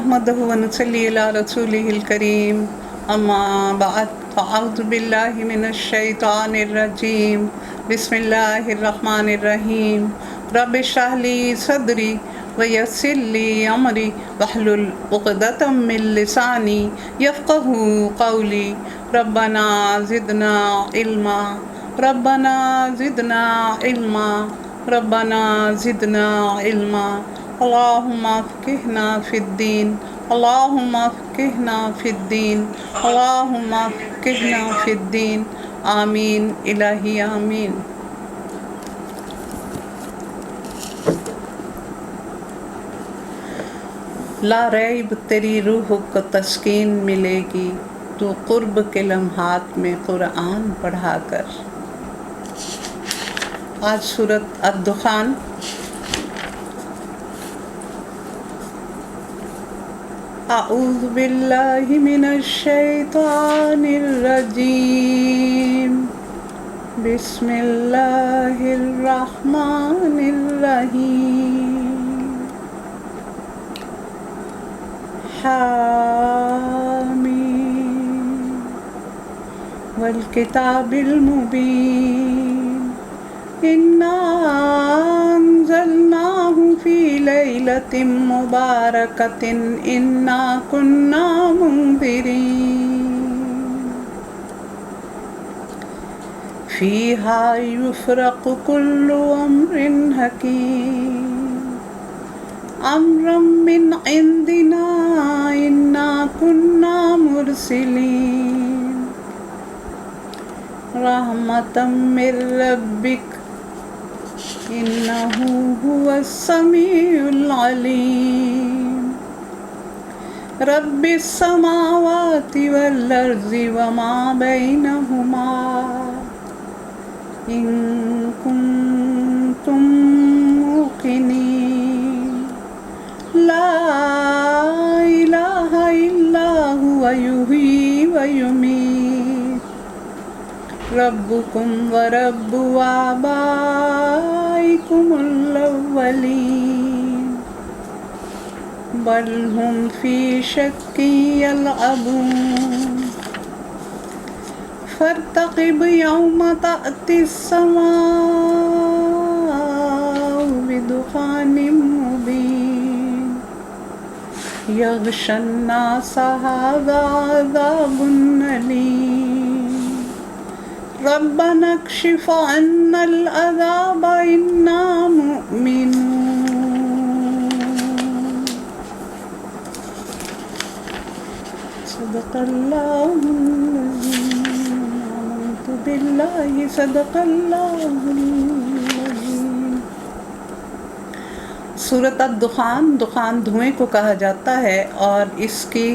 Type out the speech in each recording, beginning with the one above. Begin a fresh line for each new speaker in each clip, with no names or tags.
نحمده ونصلي على رسوله الكريم اما بعد فاعوذ بالله من الشيطان الرجيم بسم الله الرحمن الرحيم رب اشرح لي صدري ويسر لي امري واحلل عقدة من لساني يفقهوا قولي ربنا زدنا علما ربنا زدنا علما ربنا زدنا علما اللهم فقهنا في الدين اللهم فقهنا في الدين اللهم فقهنا في الدين آمین الہی آمین۔ لا ریب تیری روح کو تسکین ملے گی تو قرب کے لمحات میں قرآن پڑھا کر۔ آج سورۃ الدخان اعوذ باللہ من الشیطان الرجیم بسم اللہ الرحمن الرحیم حامیم والکتاب المبین انا انزلناہ فی لیلۃ مبارکۃ انا کنا منذرین فیہا یفرق کل امر حکیم امرا من عندنا انا کنا مرسلین رحمتا من ربک انہ هو السمیع العلیم رب السماوات والارض وما بینہما ان کنتم موقنین لا الہ الا هو یحیی ویمیت ربکم ورب آبائکم الاولین بل ہم فی شک یلعبون فارتقب یوم تأتی السماء بدخان مبین یغشی الناس ھذا عذاب علیم ربنا اکشف عنا العذاب انا مؤمنون صدق اللہ العظیم آمنت باللہ صدق اللہ العظیم۔ سورۃ الدخان، دخان دھوئیں کو کہا جاتا ہے اور اس کی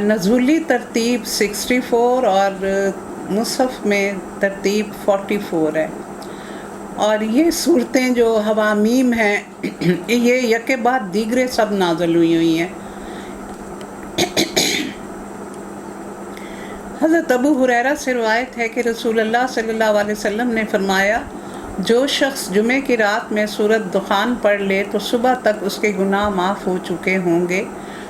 نزولی ترتیب 64 اور مصحف میں ترتیب 44 ہے، اور یہ صورتیں جو حوامیم ہیں یہ یکے بعد دیگرے سب نازل ہوئی ہیں۔ حضرت ابو ہریرہ سے روایت ہے کہ رسول اللہ صلی اللہ علیہ وسلم نے فرمایا، جو شخص جمعے کی رات میں سورۃ دخان پڑھ لے تو صبح تک اس کے گناہ معاف ہو چکے ہوں گے۔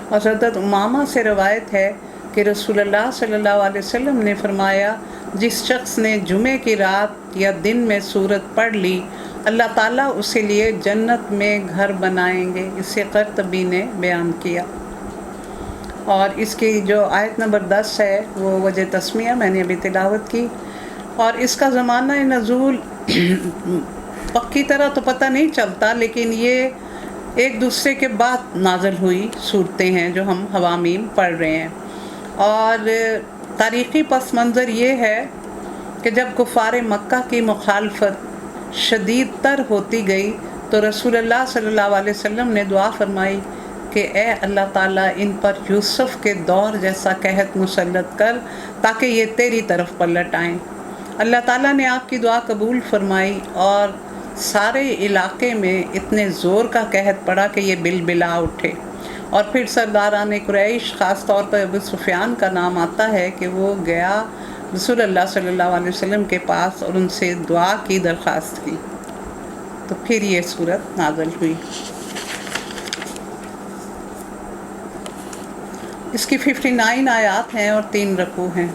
اور حضرت امامہ سے روایت ہے کہ رسول اللہ صلی اللہ علیہ وسلم نے فرمایا، جس شخص نے جمعے کی رات یا دن میں سورت پڑھ لی اللہ تعالیٰ اسے لیے جنت میں گھر بنائیں گے۔ اسے قرطبی نے بیان کیا۔ اور اس کی جو آیت نمبر 10 ہے وہ وجہ تسمیہ میں نے ابھی تلاوت کی، اور اس کا زمانہ نزول پکی طرح تو پتہ نہیں چلتا، لیکن یہ ایک دوسرے کے بعد نازل ہوئی صورتیں ہیں جو ہم حوامیم پڑھ رہے ہیں۔ اور تاریخی پس منظر یہ ہے کہ جب کفار مکہ کی مخالفت شدید تر ہوتی گئی تو رسول اللہ صلی اللہ علیہ وسلم نے دعا فرمائی کہ اے اللہ تعالیٰ ان پر یوسف کے دور جیسا قحط مسلط کر تاکہ یہ تیری طرف پلٹ آئیں۔ اللہ تعالیٰ نے آپ کی دعا قبول فرمائی اور سارے علاقے میں اتنے زور کا قحط پڑا کہ یہ بلبلا اٹھے۔ اور پھر سرداران قریش، خاص طور پر ابو سفیان کا نام آتا ہے کہ وہ گیا رسول اللہ صلی اللہ علیہ وسلم کے پاس اور ان سے دعا کی درخواست کی، تو پھر یہ صورت نازل ہوئی۔ اس کی 59 آیات ہیں اور 3 رکوع ہیں۔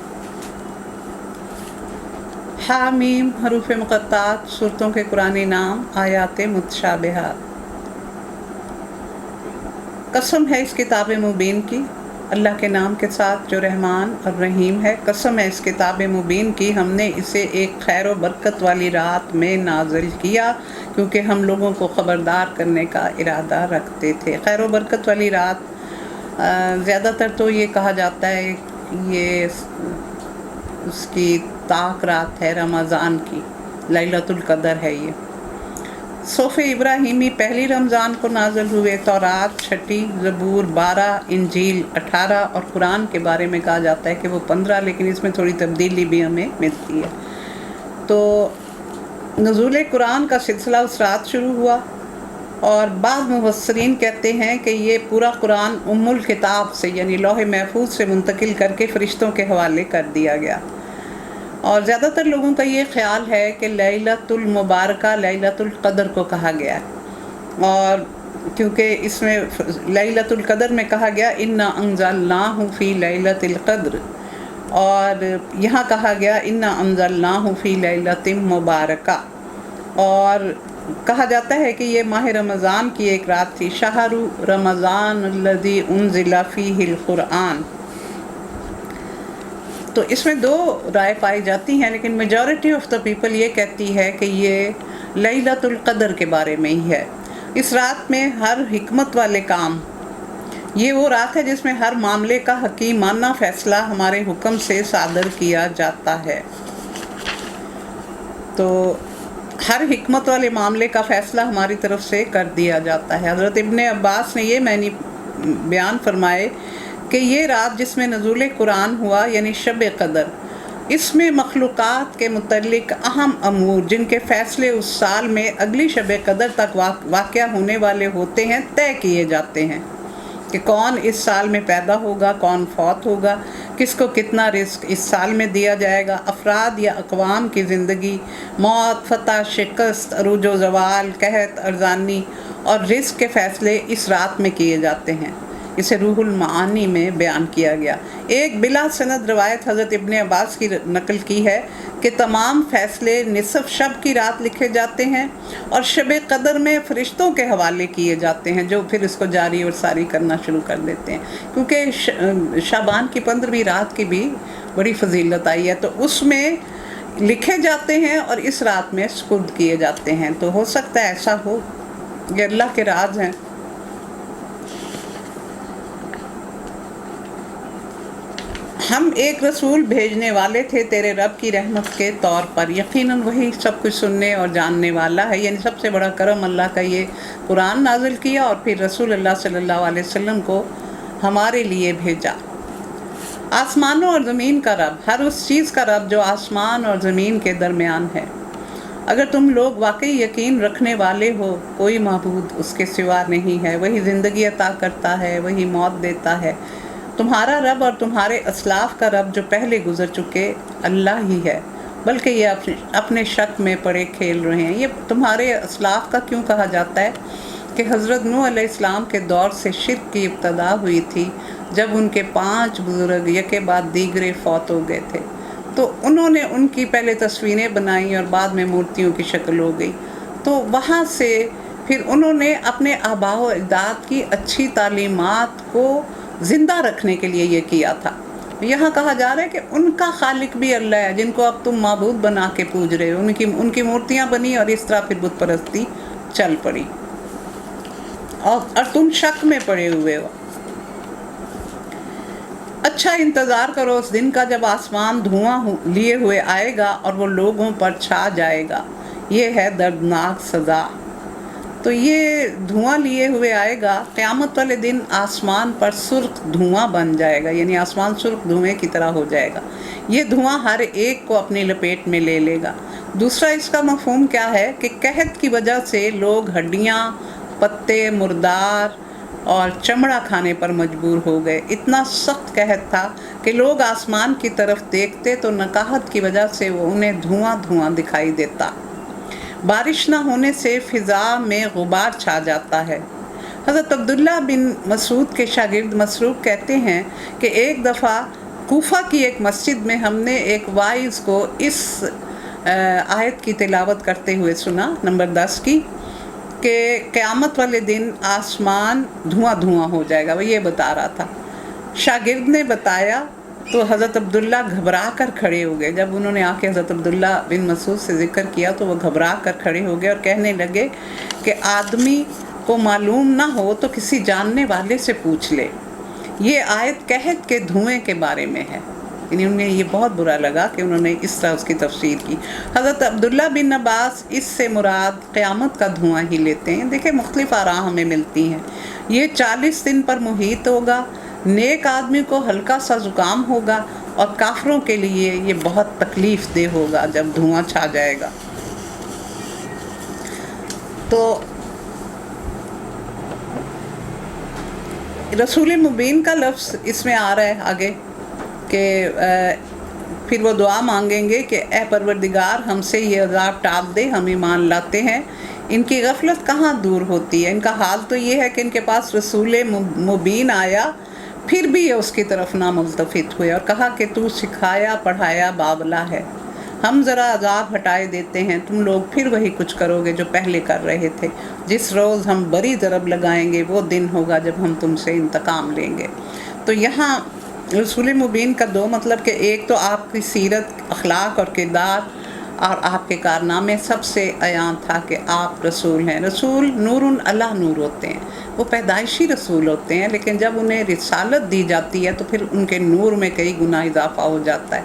حامیم حروف مقطعات، سورتوں کے قرآنی نام، آیات متشابہات۔ قسم ہے اس کتاب مبین کی، اللہ کے نام کے ساتھ جو رحمان اور رحیم ہے۔ قسم ہے اس کتاب مبین کی، ہم نے اسے ایک خیر و برکت والی رات میں نازل کیا کیونکہ ہم لوگوں کو خبردار کرنے کا ارادہ رکھتے تھے۔ خیر و برکت والی رات، زیادہ تر تو یہ کہا جاتا ہے یہ اس کی طاق رات ہے، رمضان کی لیلۃ القدر ہے۔ یہ صحف ابراہیمی پہلی رمضان کو نازل ہوئے، تورات 6، زبور 12، انجیل 18 اور قرآن کے بارے میں کہا جاتا ہے کہ وہ 15، لیکن اس میں تھوڑی تبدیلی بھی ہمیں ملتی ہے۔ تو نزول قرآن کا سلسلہ اس رات شروع ہوا، اور بعض مفسرین کہتے ہیں کہ یہ پورا قرآن ام الکتاب سے یعنی لوح محفوظ سے منتقل کر کے فرشتوں کے حوالے کر دیا گیا، اور زیادہ تر لوگوں کا یہ خیال ہے کہ لیلۃ المبارکہ لیلۃ القدر کو کہا گیا ہے، اور کیونکہ اس میں لیلۃ القدر میں کہا گیا انا انزلناہ فی لیلۃ القدر، اور یہاں کہا گیا انا انزلناہ فی لیلۃ مبارکہ، اور کہا جاتا ہے کہ یہ ماہ رمضان کی ایک رات تھی، شہر رمضان الذی انزل فیہ القرآن۔ تو اس میں 2 رائے پائی جاتی ہیں، لیکن میجورٹی آف دا پیپل یہ کہتی ہے کہ یہ لیلۃ القدر کے بارے میں ہی ہے۔ اس رات میں ہر حکمت والے کام، یہ وہ رات ہے جس میں ہر معاملے کا حکیمانہ فیصلہ ہمارے حکم سے صادر کیا جاتا ہے۔ تو ہر حکمت والے معاملے کا فیصلہ ہماری طرف سے کر دیا جاتا ہے۔ حضرت ابن عباس نے یہ معنی بیان فرمائے کہ یہ رات جس میں نزول قرآن ہوا یعنی شب قدر، اس میں مخلوقات کے متعلق اہم امور جن کے فیصلے اس سال میں اگلی شب قدر تک واقع ہونے والے ہوتے ہیں طے کیے جاتے ہیں، کہ کون اس سال میں پیدا ہوگا، کون فوت ہوگا، کس کو کتنا رزق اس سال میں دیا جائے گا، افراد یا اقوام کی زندگی، موت، فتح، شکست، عروج و زوال، قحط، ارزانی اور رزق کے فیصلے اس رات میں کیے جاتے ہیں۔ اسے روح المعانی میں بیان کیا گیا۔ ایک بلا سند روایت حضرت ابن عباس کی نقل کی ہے کہ تمام فیصلے نصف شب کی رات لکھے جاتے ہیں اور شب قدر میں فرشتوں کے حوالے کیے جاتے ہیں، جو پھر اس کو جاری اور ساری کرنا شروع کر دیتے ہیں، کیونکہ شعبان کی 15ویں رات کی بھی بڑی فضیلت آئی ہے، تو اس میں لکھے جاتے ہیں اور اس رات میں سپرد کیے جاتے ہیں۔ تو ہو سکتا ہے ایسا ہو، یہ اللہ کے راز ہیں۔ ہم ایک رسول بھیجنے والے تھے تیرے رب کی رحمت کے طور پر، یقیناً وہی سب کچھ سننے اور جاننے والا ہے۔ یعنی سب سے بڑا کرم اللہ کا یہ قرآن نازل کیا اور پھر رسول اللہ صلی اللہ علیہ وسلم کو ہمارے لیے بھیجا۔ آسمانوں اور زمین کا رب، ہر اس چیز کا رب جو آسمان اور زمین کے درمیان ہے۔ اگر تم لوگ واقعی یقین رکھنے والے ہو، کوئی معبود اس کے سوا نہیں ہے، وہی زندگی عطا کرتا ہے، وہی موت دیتا ہے۔ تمہارا رب اور تمہارے اسلاف کا رب جو پہلے گزر چکے اللہ ہی ہے، بلکہ یہ اپنے شک میں پڑے کھیل رہے ہیں۔ یہ تمہارے اسلاف کا کیوں کہا جاتا ہے؟ کہ حضرت نوح علیہ السلام کے دور سے شرک کی ابتدا ہوئی تھی، جب ان کے 5 بزرگ یکے بعد دیگرے فوت ہو گئے تھے، تو انہوں نے ان کی پہلے تصویریں بنائیں اور بعد میں مورتیوں کی شکل ہو گئی۔ تو وہاں سے پھر انہوں نے اپنے آباء و اجداد کی اچھی تعلیمات کو زندہ رکھنے کے لیے یہ کیا تھا۔ یہاں کہا جا رہا ہے کہ ان کا خالق بھی اللہ ہے، جن کو اب تم معبود بنا کے پوج رہے ہو، ان کی مورتیاں بنی اور اس طرح پھر بت پرستی چل پڑی، اور تم شک میں پڑے ہوئے ہو۔ اچھا انتظار کرو اس دن کا جب آسمان دھواں لیے ہوئے آئے گا اور وہ لوگوں پر چھا جائے گا، یہ ہے دردناک سزا۔ تو یہ دھواں لیے ہوئے آئے گا، قیامت والے دن آسمان پر سرخ دھواں بن جائے گا، یعنی آسمان سرخ دھوئیں کی طرح ہو جائے گا۔ یہ دھواں ہر ایک کو اپنی لپیٹ میں لے لے گا۔ دوسرا اس کا مفہوم کیا ہے کہ قحط کی وجہ سے لوگ ہڈیاں، پتے، مردار اور چمڑا کھانے پر مجبور ہو گئے۔ اتنا سخت قحط تھا کہ لوگ آسمان کی طرف دیکھتے تو نقاہت کی وجہ سے وہ انہیں دھواں دھواں دکھائی دیتا۔ بارش نہ ہونے سے فضا میں غبار چھا جاتا ہے۔ حضرت عبداللہ بن مسعود کے شاگرد مسروق کہتے ہیں کہ ایک دفعہ کوفہ کی ایک مسجد میں ہم نے ایک وائز کو اس آیت کی تلاوت کرتے ہوئے سنا، نمبر 10 کی، کہ قیامت والے دن آسمان دھواں دھواں ہو جائے گا، وہ یہ بتا رہا تھا۔ شاگرد نے بتایا تو حضرت عبداللہ گھبرا کر کھڑے ہو گئے۔ جب انہوں نے آ کے حضرت عبداللہ بن مسعود سے ذکر کیا تو وہ گھبرا کر کھڑے ہو گئے اور کہنے لگے کہ آدمی کو معلوم نہ ہو تو کسی جاننے والے سے پوچھ لے، یہ آیت قحط کے دھوئیں کے بارے میں ہے۔ یعنی انہیں یہ بہت برا لگا کہ انہوں نے اس طرح اس کی تفسیر کی۔ حضرت عبداللہ بن عباس اس سے مراد قیامت کا دھواں ہی لیتے ہیں۔ دیکھیں مختلف آراء ہمیں ملتی ہیں۔ یہ 40 دن پر محیط ہوگا، نیک آدمی کو ہلکا سا زکام ہوگا اور کافروں کے لیے یہ بہت تکلیف دہ ہوگا جب دھواں چھا جائے گا۔ تو رسول مبین کا لفظ اس میں آ رہا ہے آگے کہ پھر وہ دعا مانگیں گے کہ اے پروردگار ہم سے یہ عذاب ٹال دے، ہم ایمان لاتے ہیں۔ ان کی غفلت کہاں دور ہوتی ہے؟ ان کا حال تو یہ ہے کہ ان کے پاس رسول مبین آیا، پھر بھی یہ اس کی طرف نہ ملتفت ہوئے اور کہا کہ تو سکھایا پڑھایا بابلا ہے، ہم ذرا عذاب ہٹائے دیتے ہیں، تم لوگ پھر وہی کچھ کرو گے جو پہلے کر رہے تھے۔ جس روز ہم بڑی ضرب لگائیں گے وہ دن ہوگا جب ہم تم سے انتقام لیں گے۔ تو یہاں رسول مبین کا دو مطلب کہ ایک تو آپ کی سیرت، اخلاق اور کردار اور آپ کے کارنامے سب سے عیاں تھا کہ آپ رسول ہیں۔ رسول نور علی نور ہوتے ہیں، وہ پیدائشی رسول ہوتے ہیں، لیکن جب انہیں رسالت دی جاتی ہے تو پھر ان کے نور میں کئی گنا اضافہ ہو جاتا ہے۔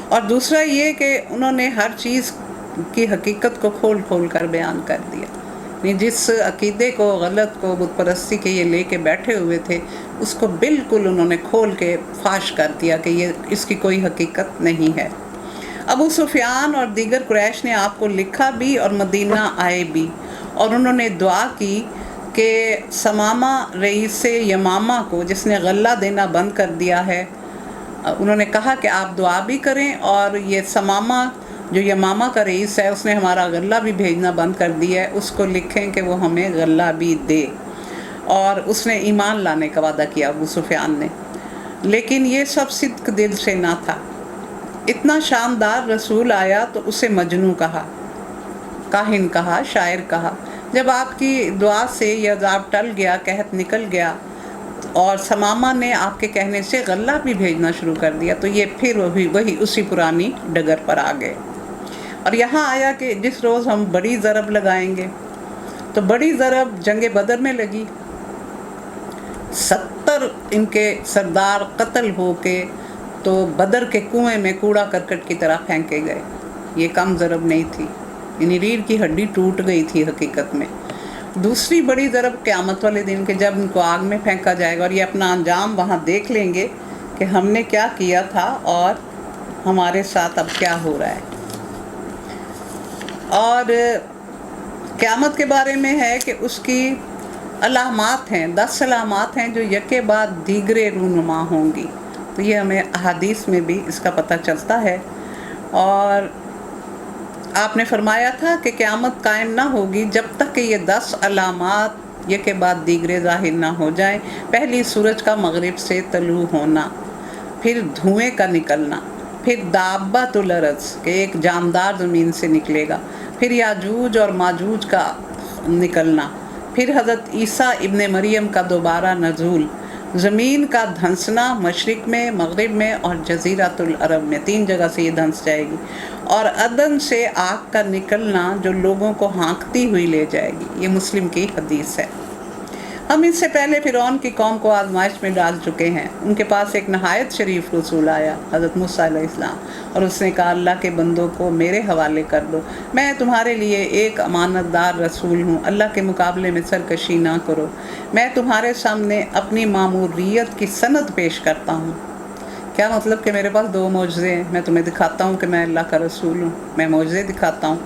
اور دوسرا یہ کہ انہوں نے ہر چیز کی حقیقت کو کھول کھول کر بیان کر دیا۔ جس عقیدے کو، غلط کو، بت پرستی کے یہ لے کے بیٹھے ہوئے تھے، اس کو بالکل انہوں نے کھول کے فاش کر دیا کہ یہ اس کی کوئی حقیقت نہیں ہے۔ ابو سفیان اور دیگر قریش نے آپ کو لکھا بھی اور مدینہ آئے بھی، اور انہوں نے دعا کی کہ سمامہ رئیس یمامہ کو، جس نے غلہ دینا بند کر دیا ہے، انہوں نے کہا کہ آپ دعا بھی کریں، اور یہ سمامہ جو یمامہ کا رئیس ہے اس نے ہمارا غلہ بھی بھیجنا بند کر دیا ہے، اس کو لکھیں کہ وہ ہمیں غلہ بھی دے۔ اور اس نے ایمان لانے کا وعدہ کیا ابو سفیان نے، لیکن یہ سب صدق دل سے نہ تھا۔ اتنا شاندار رسول آیا تو اسے مجنوں کہا، کاہن کہا، شاعر کہا۔ جب آپ کی دعا سے یہ عذاب ٹل گیا، قحط نکل گیا اور سمامہ نے آپ کے کہنے سے غلہ بھی بھیجنا شروع کر دیا، تو یہ پھر وہی اسی پرانی ڈگر پر آ گئے۔ اور یہاں آیا کہ جس روز ہم بڑی ضرب لگائیں گے، تو بڑی ضرب جنگ بدر میں لگی، 70 ان کے سردار قتل ہو کے تو بدر کے کنویں میں کوڑا کرکٹ کی طرح پھینکے گئے۔ یہ کم ضرب نہیں تھی، یعنی ریڑھ کی ہڈی ٹوٹ گئی تھی حقیقت میں۔ دوسری بڑی ضرب قیامت والے دن کے جب ان کو آگ میں پھینکا جائے گا اور یہ اپنا انجام وہاں دیکھ لیں گے کہ ہم نے کیا کیا تھا اور ہمارے ساتھ اب کیا ہو رہا ہے۔ اور قیامت کے بارے میں ہے کہ اس کی علامات ہیں، 10 علامات ہیں جو یکے بعد دیگرے رونما ہوں گی۔ تو یہ ہمیں احادیث میں بھی اس کا پتہ چلتا ہے۔ اور آپ نے فرمایا تھا کہ قیامت قائم نہ ہوگی جب تک کہ یہ 10 علامات یکے بعد دیگرے ظاہر نہ ہو جائیں۔ پہلی سورج کا مغرب سے طلوع ہونا، پھر دھوئیں کا نکلنا، پھر دابۃ الارض کہ ایک جاندار زمین سے نکلے گا، پھر یاجوج اور ماجوج کا نکلنا، پھر حضرت عیسیٰ ابن مریم کا دوبارہ نزول، زمین کا دھنسنا مشرق میں، مغرب میں اور جزیرۃ العرب میں، 3 جگہ سے یہ دھنس جائے گی، اور عدن سے آگ کا نکلنا جو لوگوں کو ہانکتی ہوئی لے جائے گی۔ یہ مسلم کی حدیث ہے۔ ہم اس سے پہلے فرعون کی قوم کو آزمائش میں ڈال چکے ہیں۔ ان کے پاس ایک نہایت شریف رسول آیا، حضرت موسیٰ علیہ السلام، اور اس نے کہا اللہ کے بندوں کو میرے حوالے کر دو، میں تمہارے لیے ایک امانت دار رسول ہوں، اللہ کے مقابلے میں سرکشی نہ کرو، میں تمہارے سامنے اپنی ماموریت کی سند پیش کرتا ہوں۔ کیا مطلب کہ میرے پاس 2 معجزے ہیں، میں تمہیں دکھاتا ہوں کہ میں اللہ کا رسول ہوں، میں معجزے دکھاتا ہوں،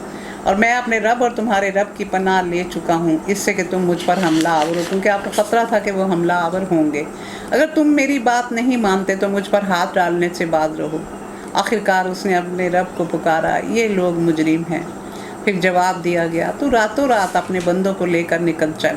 اور میں اپنے رب اور تمہارے رب کی پناہ لے چکا ہوں اس سے کہ تم مجھ پر حملہ آور ہو، کیونکہ آپ کو خطرہ تھا کہ وہ حملہ آور ہوں گے۔ اگر تم میری بات نہیں مانتے تو مجھ پر ہاتھ ڈالنے سے باز رہو۔ آخرکار اس نے اپنے رب کو پکارا، یہ لوگ مجرم ہیں۔ پھر جواب دیا گیا، تو راتوں رات اپنے بندوں کو لے کر نکل چل،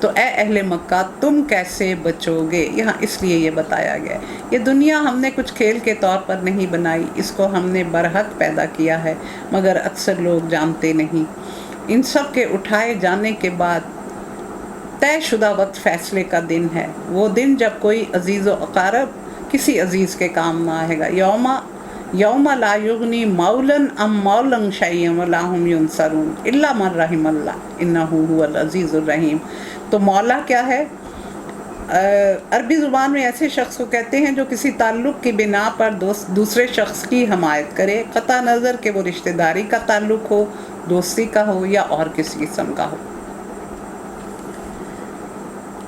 تو اے اہل مکہ تم کیسے بچو گے؟ یہاں اس لیے یہ بتایا گیا ہے یہ دنیا ہم نے کچھ کھیل کے طور پر نہیں بنائی، اس کو ہم نے برحق پیدا کیا ہے، مگر اکثر لوگ جانتے نہیں۔ ان سب کے اٹھائے جانے کے بعد طے شدہ وقت فیصلے کا دن ہے، وہ دن جب کوئی عزیز و اقارب کسی عزیز کے کام نہ آئے گا۔ یوم لا یغنی مولاً ام مولاً شیئا ولا هم ینصرون الا من رحم اللہ انہ هو العزیز الرحیم۔ تو مولا کیا ہے؟ عربی زبان میں ایسے شخص کو کہتے ہیں جو کسی تعلق کی بنا پر دوسرے شخص کی حمایت کرے، قطع نظر کہ وہ رشتہ داری کا تعلق ہو، دوستی کا ہو یا اور کسی قسم کا ہو،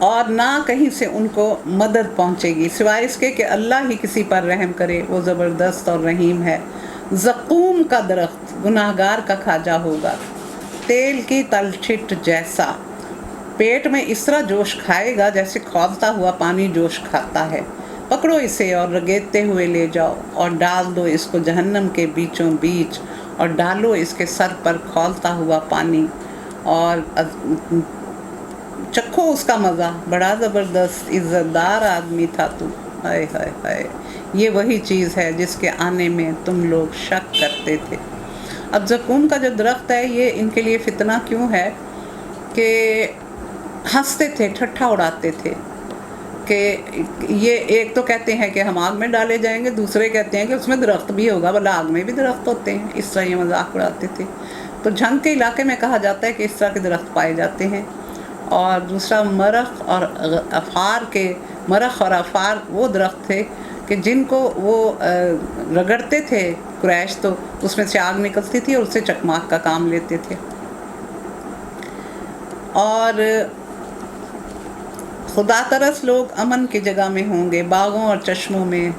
اور نہ کہیں سے ان کو مدد پہنچے گی سوائے اس کے کہ اللہ ہی کسی پر رحم کرے، وہ زبردست اور رحیم ہے۔ زقوم کا درخت گناہگار کا کھاجا ہوگا، تیل کی تلچھٹ جیسا، پیٹ میں اس طرح جوش کھائے گا جیسے کھولتا ہوا پانی جوش کھاتا ہے۔ پکڑو اسے اور رگیدتے ہوئے لے جاؤ اور ڈال دو اس کو جہنم کے بیچوں بیچ، اور ڈالو اس کے سر پر کھولتا ہوا پانی، اور چکھو اس کا مزہ، بڑا زبردست عزت دار آدمی تھا تو۔ ہائے ہائے ہائے، یہ وہی چیز ہے جس کے آنے میں تم لوگ شک کرتے تھے۔ اب زقوم کا جو درخت ہے یہ ان کے لیے فتنہ کیوں ہے کہ ہنستے تھے، ٹھٹھا اڑاتے تھے کہ یہ ایک تو کہتے ہیں کہ ہم آگ میں ڈالے جائیں گے، دوسرے کہتے ہیں کہ اس میں درخت بھی ہوگا، بھلا آگ میں بھی درخت ہوتے ہیں، اس طرح یہ مذاق اڑاتے تھے۔ تو جھنگ کے علاقے میں کہا جاتا ہے کہ اس طرح کے درخت پائے جاتے ہیں۔ اور دوسرا مرخ اور افار وہ درخت تھے کہ جن کو وہ رگڑتے تھے قریش، تو اس میں سے آگ نکلتی تھی اور اس سے چکماک کا کام لیتے تھے۔ اور خدا ترس لوگ امن کی جگہ میں ہوں گے، باغوں اور چشموں میں،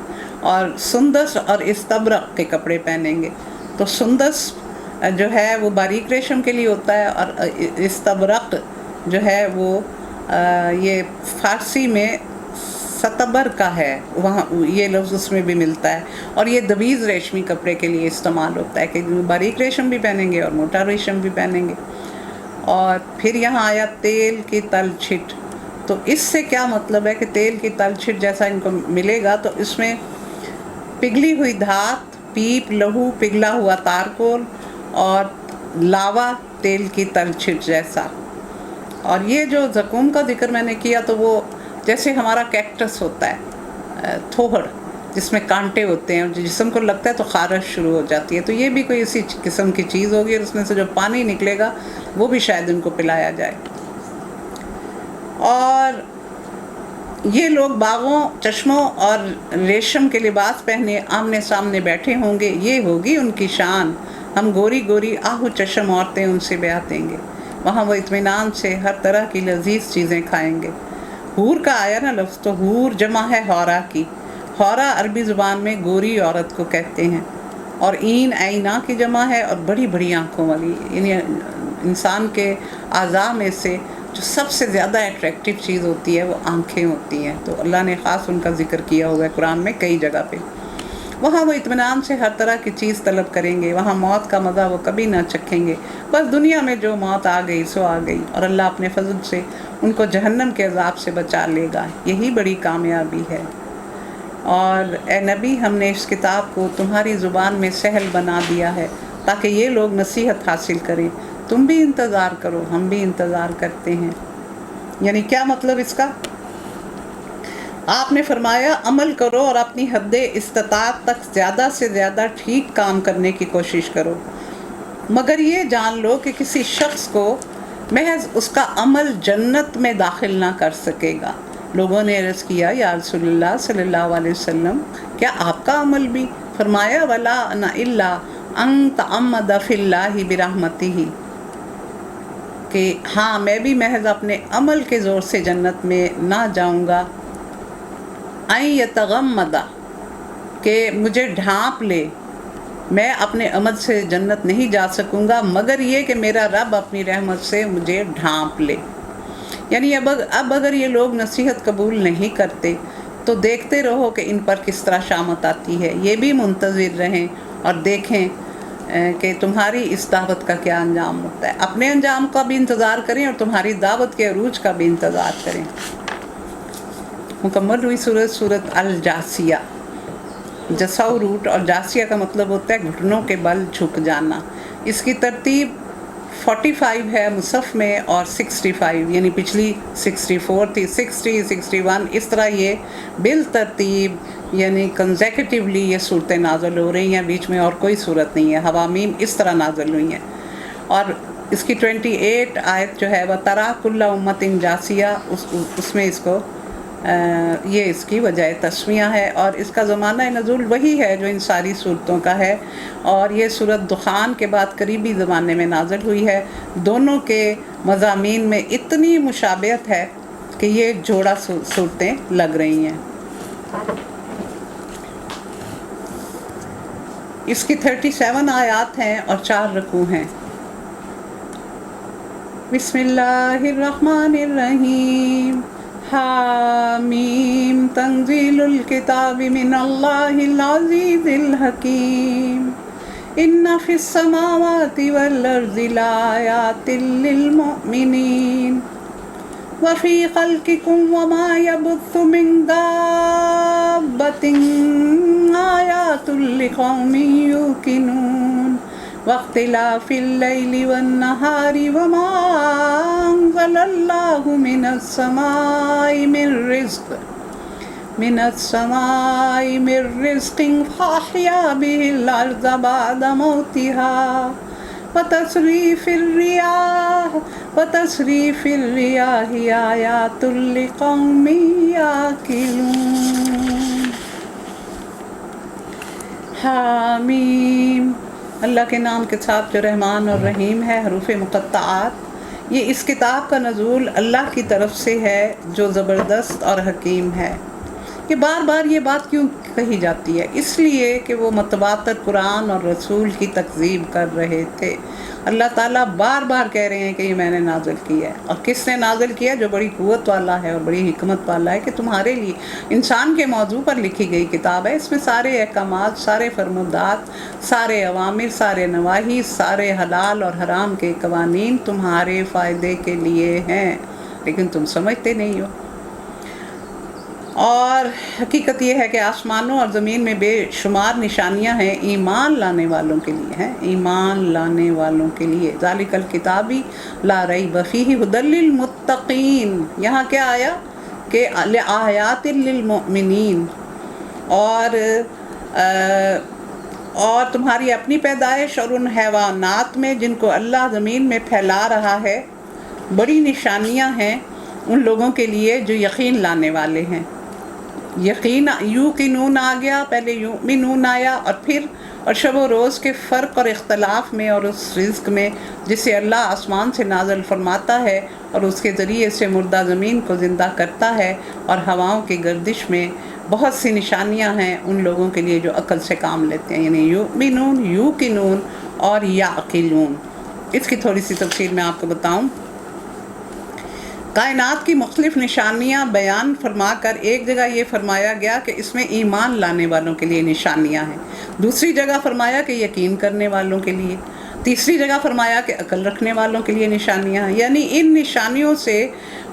اور سندس اور استبرق کے کپڑے پہنیں گے۔ تو سندس جو ہے وہ باریک ریشم کے لیے ہوتا ہے، اور استبرق جو ہے وہ یہ فارسی میں ستبر کا ہے، وہاں یہ لفظ اس میں بھی ملتا ہے، اور یہ دویز ریشمی کپڑے کے لیے استعمال ہوتا ہے کہ باریک ریشم بھی پہنیں گے اور موٹا ریشم بھی پہنیں گے۔ اور پھر یہاں آیا تیل کی تلچھٹ، تو اس سے کیا مطلب ہے کہ تیل کی تلچھٹ جیسا ان کو ملے گا، تو اس میں پگھلی ہوئی دھات، پیپ، لہو، پگھلا ہوا تارکول اور لاوا تیل کی تلچھٹ جیسا۔ اور یہ جو زقوم کا ذکر میں نے کیا تو وہ جیسے ہمارا کیکٹس ہوتا ہے، تھوہڑ جس میں کانٹے ہوتے ہیں اور جسم کو لگتا ہے تو خارش شروع ہو جاتی ہے، تو یہ بھی کوئی اسی قسم کی چیز ہوگی، اور اس میں سے جو پانی نکلے گا وہ بھی شاید ان کو پلایا جائے۔ اور یہ لوگ باغوں، چشموں اور ریشم کے لباس پہنے آمنے سامنے بیٹھے ہوں گے، یہ ہوگی ان کی شان، ہم گوری گوری آہو چشم عورتیں ان سے بیعت دیں گے، وہاں وہ اطمینان سے ہر طرح کی لذیذ چیزیں کھائیں گے۔ حور کا آیا نا لفظ، تو حور جمع ہے حورا کی۔ حورا عربی زبان میں گوری عورت کو کہتے ہیں، اور این عینا کی جمع ہے، اور بڑی بڑی آنکھوں والی، یعنی انسان کے اعضاء میں سے جو سب سے زیادہ اٹریکٹیو چیز ہوتی ہے وہ آنکھیں ہوتی ہیں، تو اللہ نے خاص ان کا ذکر کیا ہوا ہے قرآن میں کئی جگہ پہ۔ وہاں وہ اطمینان سے ہر طرح کی چیز طلب کریں گے، وہاں موت کا مزہ وہ کبھی نہ چکھیں گے، بس دنیا میں جو موت آ گئی سو آ گئی، اور اللہ اپنے فضل سے ان کو جہنم کے عذاب سے بچا لے گا، یہی بڑی کامیابی ہے۔ اور اے نبی، ہم نے اس کتاب کو تمہاری زبان میں سہل بنا دیا ہے تاکہ یہ لوگ نصیحت حاصل کریں، تم بھی انتظار کرو، ہم بھی انتظار کرتے ہیں۔ یعنی کیا مطلب اس کا؟ آپ نے فرمایا عمل کرو اور اپنی حد استطاعت تک زیادہ سے زیادہ ٹھیک کام کرنے کی کوشش کرو، مگر یہ جان لو کہ کسی شخص کو محض اس کا عمل جنت میں داخل نہ کر سکے گا۔ لوگوں نے عرض کیا یا رسول اللہ صلی اللہ علیہ وسلم، کیا آپ کا عمل بھی؟ فرمایا ولا انا الا ان تعمد فی اللہ برحمتہ، کہ ہاں میں بھی محض اپنے عمل کے زور سے جنت میں نہ جاؤں گا، این یتغمد، کہ مجھے ڈھانپ لے، میں اپنے عمل سے جنت نہیں جا سکوں گا مگر یہ کہ میرا رب اپنی رحمت سے مجھے ڈھانپ لے۔ یعنی اب اگر یہ لوگ نصیحت قبول نہیں کرتے تو دیکھتے رہو کہ ان پر کس طرح شامت آتی ہے، یہ بھی منتظر رہیں اور دیکھیں کہ تمہاری اس دعوت کا کیا انجام ہوتا ہے. اپنے انجام کا بھی انتظار کریں اور تمہاری دعوت کے عروج کا بھی انتظار کریں. مکمل ہوئی سورت الجاسیہ. جساؤ روٹ اور جاسیہ کا مطلب ہوتا ہے گھٹنوں کے بل جھک جانا. اس کی ترتیب 45 ہے مصحف میں اور 65، یعنی پچھلی 64 تھی، 60، 61، اس طرح یہ بالترتیب یعنی کنزیکٹیولی یہ صورتیں نازل ہو رہی ہیں، بیچ میں اور کوئی صورت نہیں ہے. حوامیم اس طرح نازل ہوئی ہیں. اور اس کی 28 آیت جو ہے وہ ترا کل امت جاسیہ، اس میں اس کو یہ اس کی وجہ تسمیہ ہے، اور اس کا زمانہ نزول وہی ہے جو ان ساری صورتوں کا ہے. اور یہ سورت دخان کے بعد قریبی زمانے میں نازل ہوئی ہے. دونوں کے مضامین میں اتنی مشابہت ہے کہ یہ ایک جوڑا صورتیں لگ رہی ہیں. اس کی 37 آیات ہیں اور 4 رکوع ہیں. بسم اللہ الرحمن الرحیم. حامیم تنزیل الکتاب من اللہ العزیز الحکیم. ان فی السماوات والارض لآیات للمؤمنین وفی خلقکم وما یبث من دابۃ آیات لقوم یوقنون. واختلاف اللیل والنہار وما انزل اللہ من السماء من رزق فاحیا به الارض بعد موتها وتصریف الریاح آیات لقوم یعقلون. حامیم. اللہ کے نام کے ساتھ جو رحمان اور رحیم ہے. حروف مقطعات. یہ اس کتاب کا نزول اللہ کی طرف سے ہے جو زبردست اور حکیم ہے. کہ بار بار یہ بات کیوں کہی جاتی ہے؟ اس لیے کہ وہ متواتر قرآن اور رسول کی تکذیب کر رہے تھے. اللہ تعالیٰ بار بار کہہ رہے ہیں کہ یہ میں نے نازل کیا ہے. اور کس نے نازل کیا؟ جو بڑی قوت والا ہے اور بڑی حکمت والا ہے، کہ تمہارے لیے انسان کے موضوع پر لکھی گئی کتاب ہے. اس میں سارے احکامات، سارے فرمودات، سارے اوامر، سارے نواہی، سارے حلال اور حرام کے قوانین تمہارے فائدے کے لیے ہیں، لیکن تم سمجھتے نہیں ہو. اور حقیقت یہ ہے کہ آسمانوں اور زمین میں بے شمار نشانیاں ہیں ایمان لانے والوں کے لیے، ہیں ایمان لانے والوں کے لیے. ذالک الکتاب لا ریب فیہ ھدی للمتقین. یہاں کیا آیا کہ آیات للمؤمنین. اور تمہاری اپنی پیدائش اور ان حیوانات میں جن کو اللہ زمین میں پھیلا رہا ہے بڑی نشانیاں ہیں ان لوگوں کے لیے جو یقین لانے والے ہیں. یقین یوقنون آ گیا، پہلے یؤمنون آیا، اور پھر اور شب و روز کے فرق اور اختلاف میں اور اس رزق میں جسے اللہ آسمان سے نازل فرماتا ہے اور اس کے ذریعے سے مردہ زمین کو زندہ کرتا ہے، اور ہواؤں کی گردش میں بہت سی نشانیاں ہیں ان لوگوں کے لیے جو عقل سے کام لیتے ہیں. یعنی یؤمنون، یوقنون اور یعقلون. اس کی تھوڑی سی تفصیل میں آپ کو بتاؤں. کائنات کی مختلف نشانیاں بیان فرما کر ایک جگہ یہ فرمایا گیا کہ اس میں ایمان لانے والوں کے لیے نشانیاں ہیں، دوسری جگہ فرمایا کہ یقین کرنے والوں کے لیے، تیسری جگہ فرمایا کہ عقل رکھنے والوں کے لیے نشانیاں ہیں. یعنی ان نشانیوں سے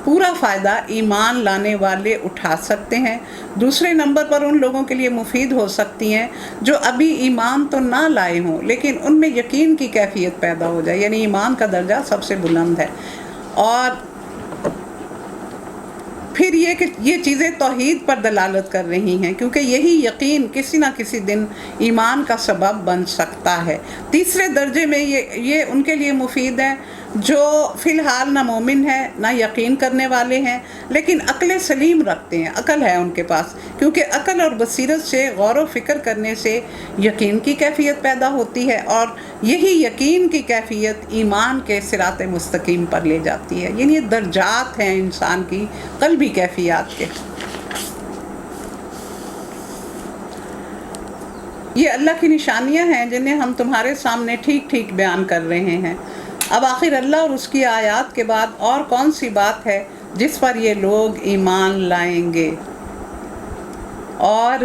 پورا فائدہ ایمان لانے والے اٹھا سکتے ہیں. دوسرے نمبر پر ان لوگوں کے لیے مفید ہو سکتی ہیں جو ابھی ایمان تو نہ لائے ہوں لیکن ان میں یقین کی کیفیت پیدا ہو جائے. یعنی ایمان کا درجہ سب سے بلند ہے. اور پھر یہ کہ یہ چیزیں توحید پر دلالت کر رہی ہیں، کیونکہ یہی یقین کسی نہ کسی دن ایمان کا سبب بن سکتا ہے. تیسرے درجے میں یہ ان کے لیے مفید ہے جو فی الحال نہ مومن ہیں نہ یقین کرنے والے ہیں لیکن عقل سلیم رکھتے ہیں، عقل ہے ان کے پاس، کیونکہ عقل اور بصیرت سے غور و فکر کرنے سے یقین کی کیفیت پیدا ہوتی ہے، اور یہی یقین کی کیفیت ایمان کے صراط مستقیم پر لے جاتی ہے. یعنی یہ درجات ہیں انسان کی قلبی کیفیات کے. یہ اللہ کی نشانیاں ہیں جنہیں ہم تمہارے سامنے ٹھیک ٹھیک بیان کر رہے ہیں. اب آخر اللہ اور اس کی آیات کے بعد اور کون سی بات ہے جس پر یہ لوگ ایمان لائیں گے؟ اور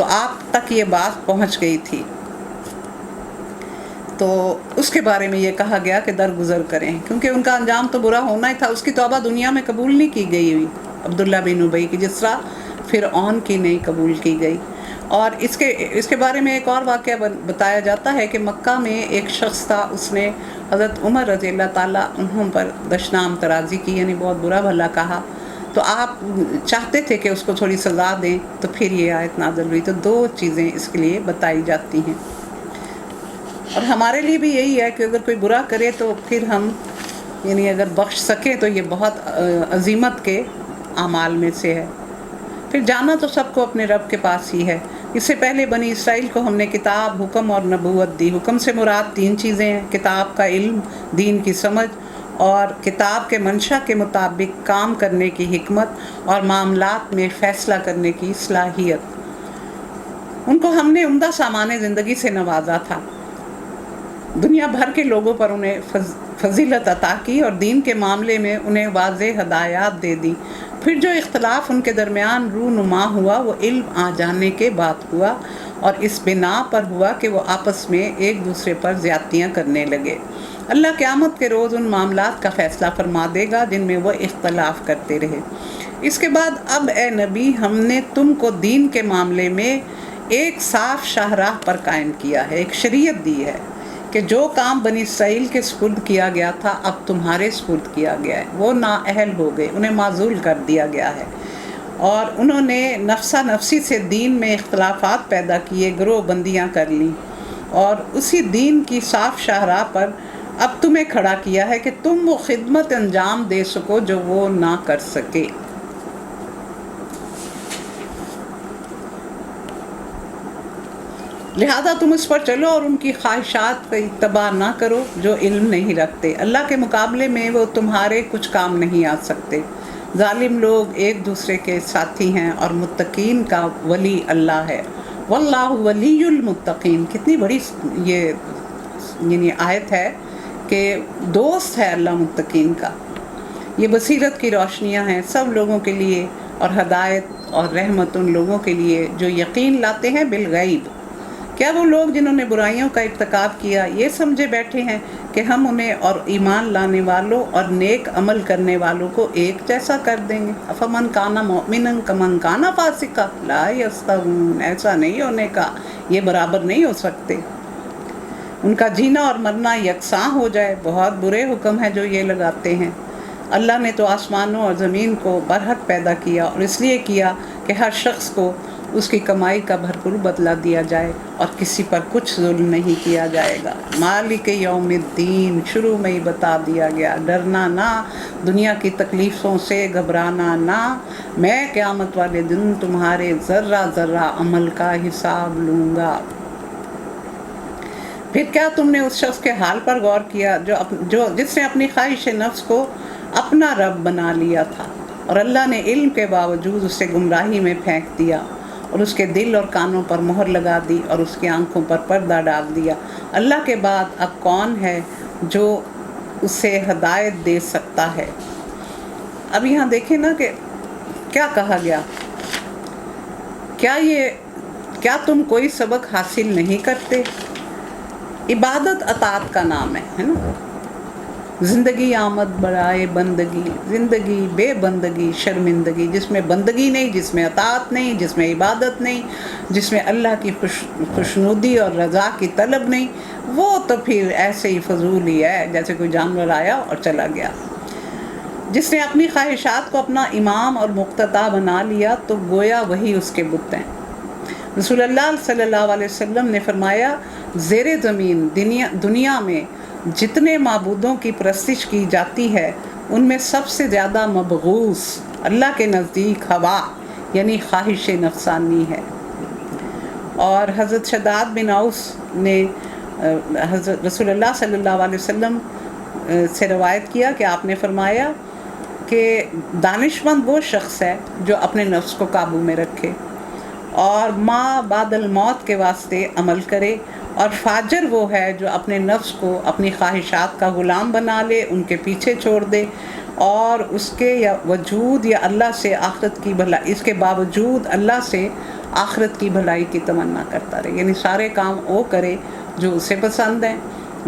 تو آپ تک یہ بات پہنچ گئی تھی، تو اس کے بارے میں یہ کہا گیا کہ درگزر کریں، کیونکہ ان کا انجام تو برا ہونا ہی تھا۔ اس کی توبہ دنیا میں قبول نہیں کی گئی ہوئی عبداللہ بن ابی کی، جس طرح فرعون کی نہیں قبول کی گئی۔ اور اس کے بارے میں ایک اور واقعہ بتایا جاتا ہے کہ مکہ میں ایک شخص تھا، اس نے حضرت عمر رضی اللہ تعالیٰ عنہم پر دشنام ترازی کی، یعنی بہت برا بھلا کہا، تو آپ چاہتے تھے کہ اس کو تھوڑی سزا دیں، تو پھر یہ آیت نازل ہوئی۔ تو دو چیزیں اس کے لیے بتائی جاتی ہیں، اور ہمارے لیے بھی یہی ہے کہ اگر کوئی برا کرے تو پھر ہم یعنی اگر بخش سکیں تو یہ بہت عظیمت کے اعمال میں سے ہے۔ پھر جانا تو سب کو اپنے رب کے پاس ہی ہے۔ اس سے پہلے بنی اسرائیل کو ہم نے کتاب، حکم اور نبوت دی۔ حکم سے مراد 3 چیزیں ہیں: کتاب کا علم، دین کی سمجھ، اور کتاب کے منشا کے مطابق کام کرنے کی حکمت اور معاملات میں فیصلہ کرنے کی صلاحیت۔ ان کو ہم نے عمدہ سامان زندگی سے نوازا تھا، دنیا بھر کے لوگوں پر انہیں فضیلت عطا کی اور دین کے معاملے میں انہیں واضح ہدایات دے دی۔ پھر جو اختلاف ان کے درمیان رونما ہوا وہ علم آ جانے کے بعد ہوا، اور اس بنا پر ہوا کہ وہ آپس میں ایک دوسرے پر زیادتیاں کرنے لگے۔ اللہ قیامت کے روز ان معاملات کا فیصلہ فرما دے گا جن میں وہ اختلاف کرتے رہے۔ اس کے بعد اب اے نبی، ہم نے تم کو دین کے معاملے میں ایک صاف شاہراہ پر قائم کیا ہے، ایک شریعت دی ہے کہ جو کام بنی اسرائیل کے سپرد کیا گیا تھا اب تمہارے سپرد کیا گیا ہے۔ وہ نااہل ہو گئے، انہیں معزول کر دیا گیا ہے، اور انہوں نے نفسا نفسی سے دین میں اختلافات پیدا کیے، گروہ بندیاں کر لیں، اور اسی دین کی صاف شاہراہ پر اب تمہیں کھڑا کیا ہے کہ تم وہ خدمت انجام دے سکو جو وہ نہ کر سکے۔ لہذا تم اس پر چلو اور ان کی خواہشات کا اتباع نہ کرو جو علم نہیں رکھتے۔ اللہ کے مقابلے میں وہ تمہارے کچھ کام نہیں آ سکتے۔ ظالم لوگ ایک دوسرے کے ساتھی ہیں اور متقین کا ولی اللہ ہے۔ واللہ ولی المتقین، کتنی بڑی یہ یعنی آیت ہے کہ دوست ہے اللہ متقین کا۔ یہ بصیرت کی روشنیاں ہیں سب لوگوں کے لیے، اور ہدایت اور رحمت ان لوگوں کے لیے جو یقین لاتے ہیں بالغیب۔ کیا وہ لوگ جنہوں نے برائیوں کا ارتکاب کیا یہ سمجھے بیٹھے ہیں کہ ہم انہیں اور ایمان لانے والوں اور نیک عمل کرنے والوں کو ایک جیسا کر دیں گے؟ افمن کانا مؤمنا کمن کانا فاسقا لا یستوون، ایسا نہیں ہونے کا، یہ برابر نہیں ہو سکتے۔ ان کا جینا اور مرنا یکساں ہو جائے، بہت برے حکم ہے جو یہ لگاتے ہیں۔ اللہ نے تو آسمانوں اور زمین کو برحق پیدا کیا، اور اس لیے کیا کہ ہر شخص کو اس کی کمائی کا بھرپور بدلہ دیا جائے اور کسی پر کچھ ظلم نہیں کیا جائے گا۔ مالک یوم الدین شروع میں ہی بتا دیا گیا، ڈرنا نہ، دنیا کی تکلیفوں سے گھبرانا نہ، میں قیامت والے دن تمہارے ذرہ ذرہ عمل کا حساب لوں گا۔ پھر کیا تم نے اس شخص کے حال پر غور کیا جس نے اپنی خواہش نفس کو اپنا رب بنا لیا تھا، اور اللہ نے علم کے باوجود اسے گمراہی میں پھینک دیا، اور اس کے دل اور کانوں پر مہر لگا دی، اور اس کی آنکھوں پر پردہ ڈال دیا۔ اللہ کے بعد اب کون ہے جو اسے ہدایت دے سکتا ہے؟ اب یہاں دیکھیں نا کہ کیا کہا گیا، کیا تم کوئی سبق حاصل نہیں کرتے؟ عبادت اطاعت کا نام ہے نا۔ زندگی آمد برائے بندگی، زندگی بے بندگی شرمندگی، جس میں بندگی نہیں، جس میں اطاعت نہیں، جس میں عبادت نہیں، جس میں اللہ کی خوشنودی اور رضا کی طلب نہیں، وہ تو پھر ایسے ہی فضول ہی ہے، جیسے کوئی جانور آیا اور چلا گیا۔ جس نے اپنی خواہشات کو اپنا امام اور مقتدا بنا لیا تو گویا وہی اس کے بت ہیں۔ رسول اللہ صلی اللہ علیہ وسلم نے فرمایا، زیر زمین دنیا میں جتنے معبودوں کی پرستش کی جاتی ہے ان میں سب سے زیادہ مبغوث اللہ کے نزدیک ہوا یعنی خواہش نفسانی ہے۔ اور حضرت شداد بن اوس نے حضرت رسول اللہ صلی اللہ علیہ وسلم سے روایت کیا کہ آپ نے فرمایا کہ دانشمند وہ شخص ہے جو اپنے نفس کو قابو میں رکھے اور ما بعد الموت کے واسطے عمل کرے، اور فاجر وہ ہے جو اپنے نفس کو اپنی خواہشات کا غلام بنا لے، ان کے پیچھے چھوڑ دے، اور اس کے یا وجود یا اللہ سے آخرت کی اس کے باوجود اللہ سے آخرت کی بھلائی کی تمنا کرتا رہے، یعنی سارے کام وہ کرے جو اسے پسند ہیں،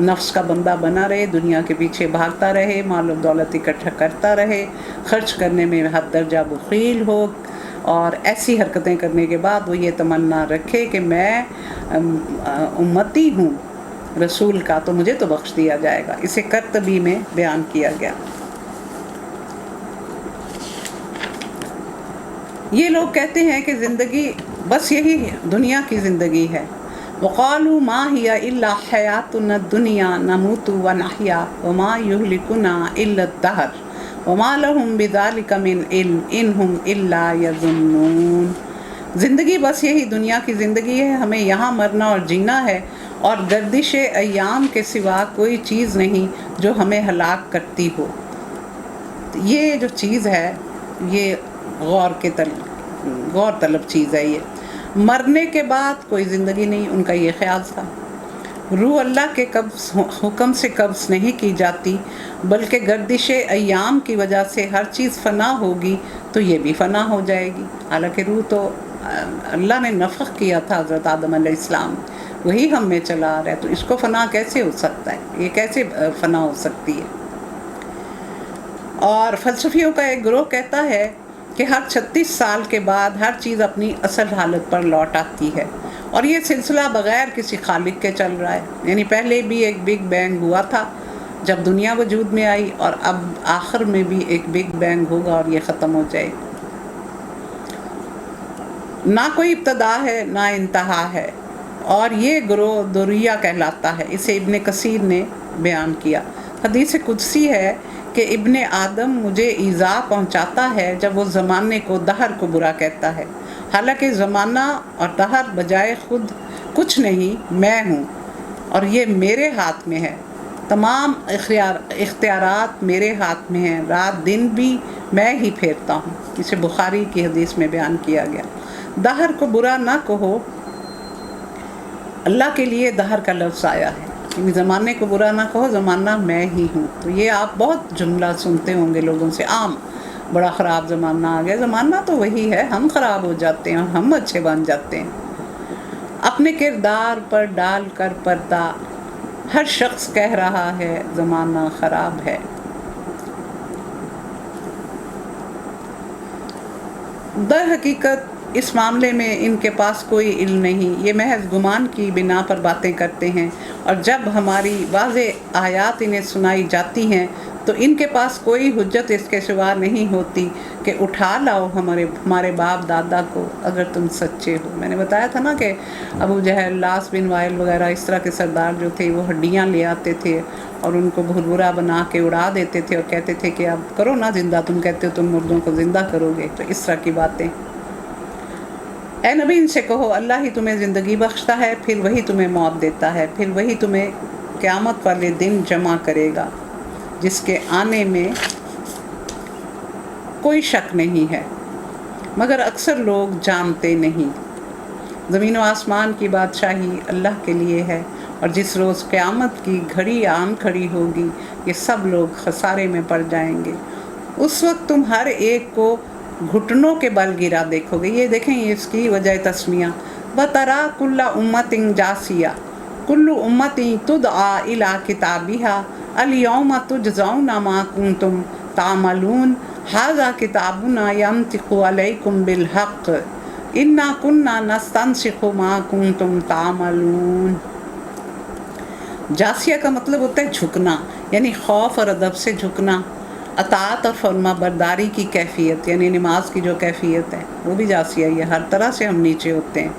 نفس کا بندہ بنا رہے، دنیا کے پیچھے بھاگتا رہے، مال و دولت اکٹھا کرتا رہے، خرچ کرنے میں حد درجہ بخیل ہو، اور ایسی حرکتیں کرنے کے بعد وہ یہ تمنا رکھے کہ میں امتی ہوں رسول کا تو مجھے تو بخش دیا جائے گا۔ اسے کرتبی میں بیان کیا گیا۔ یہ لوگ کہتے ہیں کہ زندگی بس یہی دنیا کی زندگی ہے۔ وقالوا ما هي الا حیاتنا الدنیا نموت ونحیا وما یہلکنا الا الدہر وما لهم بذلک من علم ان هم الا یظنون۔ زندگی بس یہی دنیا کی زندگی ہے، ہمیں یہاں مرنا اور جینا ہے، اور گردش ایام کے سوا کوئی چیز نہیں جو ہمیں ہلاک کرتی ہو۔ یہ جو چیز ہے یہ غور طلب چیز ہے۔ یہ مرنے کے بعد کوئی زندگی نہیں، ان کا یہ خیال تھا۔ روح اللہ کے حکم سے قبض نہیں کی جاتی، بلکہ گردش ایام کی وجہ سے ہر چیز فنا ہوگی تو یہ بھی فنا ہو جائے گی۔ حالانکہ روح تو اللہ نے نفخ کیا تھا حضرت آدم علیہ السلام، وہی ہم میں چلا آ رہا ہے، تو اس کو فنا کیسے ہو سکتا ہے؟ یہ کیسے فنا ہو سکتی ہے؟ اور فلسفیوں کا ایک گروہ کہتا ہے کہ ہر 36 سال کے بعد ہر چیز اپنی اصل حالت پر لوٹ آتی ہے، اور یہ سلسلہ بغیر کسی خالق کے چل رہا ہے۔ یعنی پہلے بھی ایک بگ بینگ ہوا تھا جب دنیا وجود میں آئی، اور اب آخر میں بھی ایک بگ بینگ ہوگا اور یہ ختم ہو جائے گی۔ نہ کوئی ابتدا ہے نہ انتہا ہے، اور یہ گروہ دوریہ کہلاتا ہے۔ اسے ابن کثیر نے بیان کیا۔ حدیث قدسی ہے کہ ابن آدم مجھے ایذا پہنچاتا ہے جب وہ زمانے کو دہر کو برا کہتا ہے، حالانکہ زمانہ اور دہر بجائے خود کچھ نہیں، میں ہوں، اور یہ میرے ہاتھ میں ہے۔ تمام اختیارات میرے ہاتھ میں ہیں، رات دن بھی میں ہی پھیرتا ہوں۔ اسے بخاری کی حدیث میں بیان کیا گیا۔ دہر کو برا نہ کہو، اللہ کے لیے دہر کا لفظ آیا ہے، یعنی زمانے کو برا نہ کہو، زمانہ میں ہی ہوں۔ تو یہ آپ بہت جملہ سنتے ہوں گے لوگوں سے عام، بڑا خراب زمانہ آ گیا۔ زمانہ تو وہی ہے، ہم خراب ہو جاتے ہیں اور ہم اچھے بن جاتے ہیں۔ اپنے کردار پر ڈال کر پردہ ہر شخص کہہ رہا ہے زمانہ خراب ہے۔ در حقیقت اس معاملے میں ان کے پاس کوئی علم نہیں، یہ محض گمان کی بنا پر باتیں کرتے ہیں، اور جب ہماری واضح آیات انہیں سنائی جاتی ہیں تو ان کے پاس کوئی حجت اس کے سوا نہیں ہوتی کہ اٹھا لاؤ ہمارے باپ دادا کو اگر تم سچے ہو۔ میں نے بتایا تھا نا کہ ابو جہل، لاس بن وائل وغیرہ اس طرح کے سردار جو تھے وہ ہڈیاں لے آتے تھے اور ان کو بھربھرا بنا کے اڑا دیتے تھے، اور کہتے تھے کہ اب کرو نا زندہ، تم کہتے ہو تم مردوں کو زندہ کرو گے۔ تو اس طرح کی باتیں۔ اے نبی ان سے کہو اللہ ہی تمہیں زندگی بخشتا ہے، پھر وہی تمہیں موت دیتا ہے، پھر وہی تمہیں قیامت والے دن جمع کرے گا جس کے آنے میں کوئی شک نہیں ہے، مگر اکثر لوگ جانتے نہیں۔ زمین و آسمان کی بادشاہی اللہ کے لیے ہے، اور جس روز قیامت کی گھڑی آن کھڑی ہوگی یہ سب لوگ خسارے میں پڑ جائیں گے۔ اس وقت تم ہر ایک کو گھٹنوں کے بل گرا دیکھو گے۔ یہ دیکھیں یہ اس کی وجہ تسمیہ۔ وَتَرَا كُلَّ أُمَّةٍ جَاثِيَةٍ كُلُّ أُمَّةٍ تُدْعَىٰ إِلَىٰ كِتَابِهَا الْيَوْمَ تُجْزَوْنَ مَا كُنتُمْ تَعْمَلُونَ هَٰذَا كِتَابُنَا يَنطِقُ عَلَيْكُمْ بِالْحَقِّ إِنَّا كُنَّا نَسْتَنسِخُ مَا كُنتُمْ تَعْمَلُونَ۔ جاسیہ کا مطلب ہوتا ہے جھکنا، یعنی خوف اور ادب سے جھکنا، اطاعت اور فرما برداری کی کیفیت، یعنی نماز کی جو کیفیت ہے وہ بھی جاسیہ ہی ہے، ہر طرح سے ہم نیچے ہوتے ہیں۔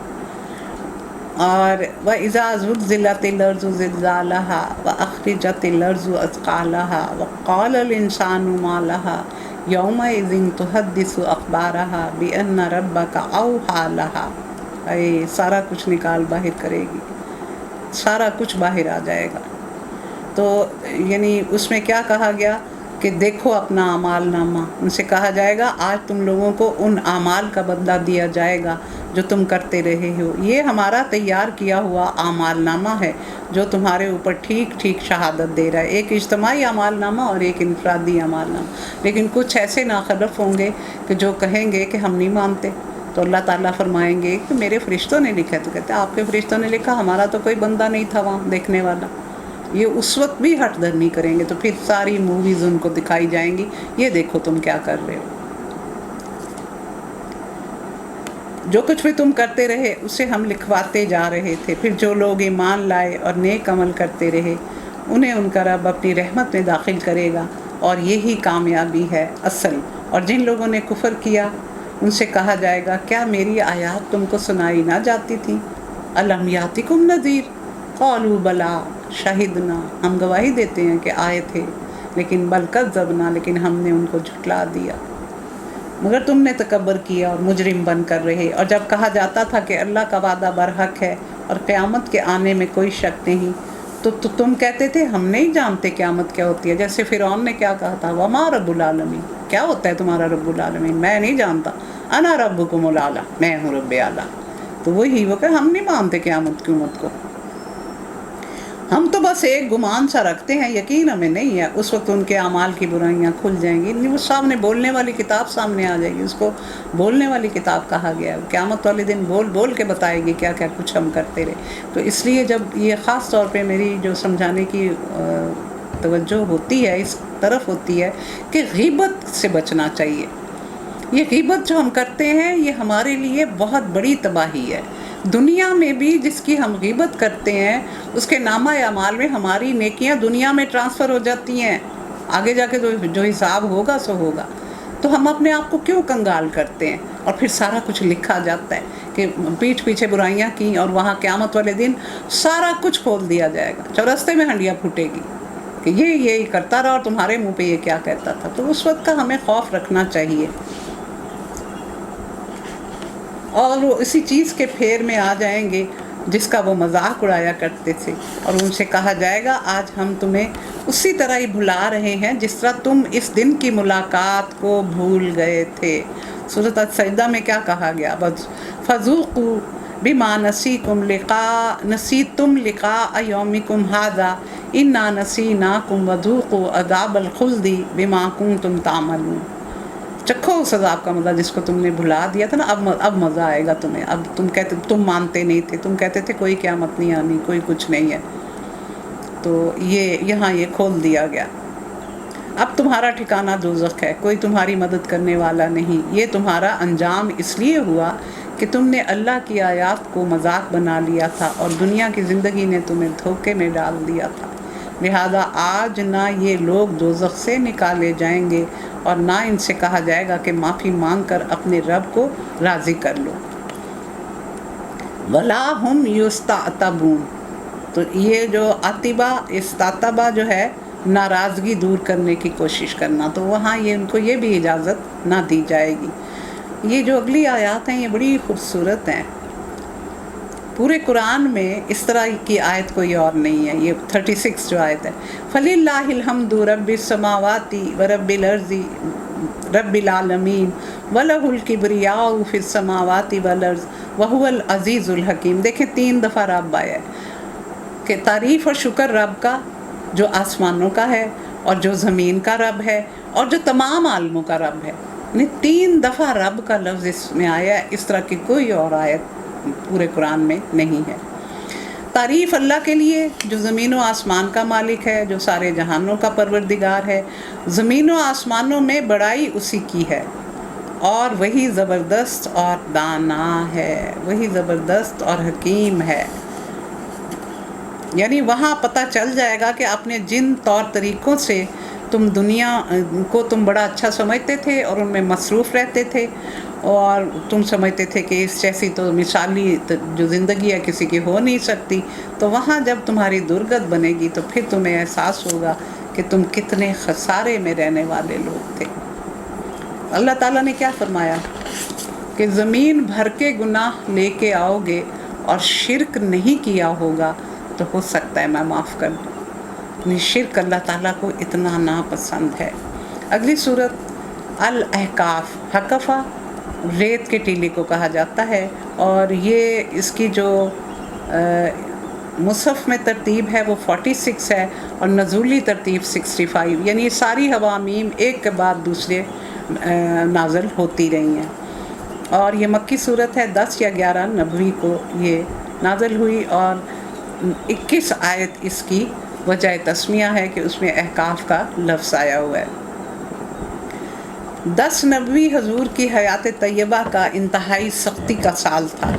اور وَإِذَا زُلْزِلَتِ الْأَرْضُ زِلْزَالَهَا وَأَخْرَجَتِ الْأَرْضُ أَثْقَالَهَا وَقَالَ الْإِنسَانُ مَا لَهَا يَوْمَئِذٍ تُحَدِّثُ أَخْبَارَهَا بِأَنَّ رَبَّكَ أَوْحَىٰ لَهَا۔ اے سارا کچھ نکال باہر کرے گی، سارا کچھ باہر آ جائے گا۔ تو یعنی اس میں کیا کہا گیا کہ دیکھو اپنا اعمال نامہ، ان سے کہا جائے گا آج تم لوگوں کو ان اعمال کا بدلہ دیا جائے گا جو تم کرتے رہے ہو۔ یہ ہمارا تیار کیا ہوا اعمال نامہ ہے جو تمہارے اوپر ٹھیک ٹھیک شہادت دے رہا ہے۔ ایک اجتماعی اعمال نامہ اور ایک انفرادی اعمال نامہ۔ لیکن کچھ ایسے ناخلف ہوں گے کہ جو کہیں گے کہ ہم نہیں مانتے، تو اللہ تعالیٰ فرمائیں گے کہ میرے فرشتوں نے لکھا ہے. تو کہتے ہیں آپ کے فرشتوں نے لکھا، ہمارا تو کوئی بندہ نہیں تھا وہاں دیکھنے والا. یہ اس وقت بھی ہٹ در نہیں کریں گے. تو پھر ساری موویز ان کو دکھائی جائیں گی، یہ دیکھو تم کیا کر رہے ہو. جو کچھ بھی تم کرتے رہے اسے ہم لکھواتے جا رہے تھے. پھر جو لوگ ایمان لائے اور نیک عمل کرتے رہے انہیں ان کا رب اپنی رحمت میں داخل کرے گا، اور یہی کامیابی ہے اصل. اور جن لوگوں نے کفر کیا ان سے کہا جائے گا کیا میری آیات تم کو سنائی نہ جاتی تھیں؟ الم یاتکم نذیر قالوا بلا شہدنا، ہم گواہی دیتے ہیں کہ آئے تھے، لیکن بل کذبنا، لیکن ہم نے ان کو جھٹلا دیا. مگر تم نے تکبر کیا اور مجرم بن کر رہے. اور جب کہا جاتا تھا کہ اللہ کا وعدہ برحق ہے اور قیامت کے آنے میں کوئی شک نہیں، تو تم کہتے تھے ہم نہیں جانتے قیامت کیا ہوتی ہے. جیسے فرعون نے کیا کہا تھا، وما رب العالمین، کیا ہوتا ہے تمہارا رب العالمین، میں نہیں جانتا. انا ربکم الاعلی، میں ہوں رب اعلیٰ. تو وہی وہ کہ ہم نہیں مانتے قیامت کی امت کو، ہم تو بس ایک گمان سا رکھتے ہیں، یقین ہمیں نہیں ہے. اس وقت ان کے اعمال کی برائیاں کھل جائیں گی. وہ سامنے بولنے والی کتاب سامنے آ جائے گی، اس کو بولنے والی کتاب کہا گیا ہے. قیامت والے دن بول بول کے بتائے گی کیا کیا کچھ ہم کرتے رہے. تو اس لیے جب یہ خاص طور پہ میری جو سمجھانے کی توجہ ہوتی ہے اس طرف ہوتی ہے کہ غیبت سے بچنا چاہیے. یہ غیبت جو ہم کرتے ہیں یہ ہمارے لیے بہت بڑی تباہی ہے. دنیا میں بھی جس کی ہم غیبت کرتے ہیں اس کے نامہ اعمال میں ہماری نیکیاں دنیا میں ٹرانسفر ہو جاتی ہیں. آگے جا کے جو حساب ہوگا سو ہوگا. تو ہم اپنے آپ کو کیوں کنگال کرتے ہیں؟ اور پھر سارا کچھ لکھا جاتا ہے کہ پیٹھ پیچھے برائیاں کی، اور وہاں قیامت والے دن سارا کچھ کھول دیا جائے گا. چورستے میں ہنڈیاں پھوٹے گی کہ یہ کرتا رہا اور تمہارے منہ پہ یہ کیا کہتا تھا. تو اس وقت کا ہمیں خوف رکھنا چاہیے. اور وہ اسی چیز کے پھیر میں آ جائیں گے جس کا وہ مذاق اڑایا کرتے تھے. اور ان سے کہا جائے گا آج ہم تمہیں اسی طرح ہی بھلا رہے ہیں جس طرح تم اس دن کی ملاقات کو بھول گئے تھے. سورۃ السجدہ میں کیا کہا گیا، فذوقوا بما نسیتم لقاء یومکم ھذا انا نسیناکم وذوقوا عذاب الخلد بما کنتم تعملون. چکھو اس عذاب کا مزہ جس کو تم نے بھلا دیا تھا نا، اب مزہ آئے گا تمہیں. اب تم مانتے نہیں تھے، تم کہتے تھے کوئی قیامت نہیں آنی، کوئی کچھ نہیں ہے. تو یہاں یہ کھول دیا گیا. اب تمہارا ٹھکانہ دوزخ ہے، کوئی تمہاری مدد کرنے والا نہیں. یہ تمہارا انجام اس لیے ہوا کہ تم نے اللہ کی آیات کو مذاق بنا لیا تھا اور دنیا کی زندگی نے تمہیں دھوکے میں ڈال دیا تھا. لہذا آج نہ یہ لوگ دوزخ سے نکالے جائیں گے اور نہ ان سے کہا جائے گا کہ معافی مانگ کر اپنے رب کو راضی کر لو. وَلَا هُمْ يُسْتَعْتَبُونَ. تو یہ جو عتبہ استعتبہ جو ہے ناراضگی دور کرنے کی کوشش کرنا، تو وہاں ان کو یہ بھی اجازت نہ دی جائے گی. یہ جو اگلی آیات ہیں یہ بڑی خوبصورت ہیں. پورے قرآن میں اس طرح کی آیت کوئی اور نہیں ہے. یہ 36 جو آیت ہے، فَلِلَّهِ الْحَمْدُ رَبِّ السَّمَاوَاتِ وَرَبِّ الْأَرْضِ رَبِّ الْعَالَمِينَ وَلَهُ الْكِبْرِيَاءُ فِي السَّمَاوَاتِ وَالْأَرْضِ وَهُوَ الْعَزِيزُ الْحَكِيمُ. دیکھیں 3 دفعہ رب آیا ہے کہ تعریف اور شکر رب کا جو آسمانوں کا ہے اور جو زمین کا رب ہے اور جو تمام عالموں کا رب ہے. 3 دفعہ رب کا لفظ اس میں آیا ہے. اس طرح کی کوئی اور آیت پورے قرآن میں نہیں ہے. تعریف اللہ کے لیے جو زمین و آسمان کا مالک ہے، جو سارے جہانوں کا پروردگار ہے. زمین و آسمانوں میں بڑائی اسی کی ہے، اور وہی زبردست اور دانا ہے، وہی زبردست اور حکیم ہے. یعنی وہاں پتہ چل جائے گا کہ اپنے جن طور طریقوں سے تم دنیا کو تم بڑا اچھا سمجھتے تھے اور ان میں مصروف رہتے تھے، اور تم سمجھتے تھے کہ اس جیسی تو مثالی جو زندگی ہے کسی کی ہو نہیں سکتی. تو وہاں جب تمہاری درگت بنے گی تو پھر تمہیں احساس ہوگا کہ تم کتنے خسارے میں رہنے والے لوگ تھے. اللہ تعالیٰ نے کیا فرمایا کہ زمین بھر کے گناہ لے کے آؤ گے اور شرک نہیں کیا ہوگا تو ہو سکتا ہے میں معاف کر دوں. شرک اللہ تعالیٰ کو اتنا ناپسند ہے. اگلی صورت الاحقاف. حقفہ ریت کے ٹیلے کو کہا جاتا ہے، اور یہ اس کی جو مصحف میں ترتیب ہے وہ 46 ہے اور نزولی ترتیب 65. یعنی ساری حوامیم ایک کے بعد دوسرے نازل ہوتی رہی ہیں. اور یہ مکی صورت ہے، 10 یا 11 نبوی کو یہ نازل ہوئی، اور 21 آیت اس کی وجہ تسمیہ ہے کہ اس میں احقاف کا لفظ آیا ہوا ہے۔ 10 نبوی حضور کی حیات طیبہ کا انتہائی سختی کا سال تھا۔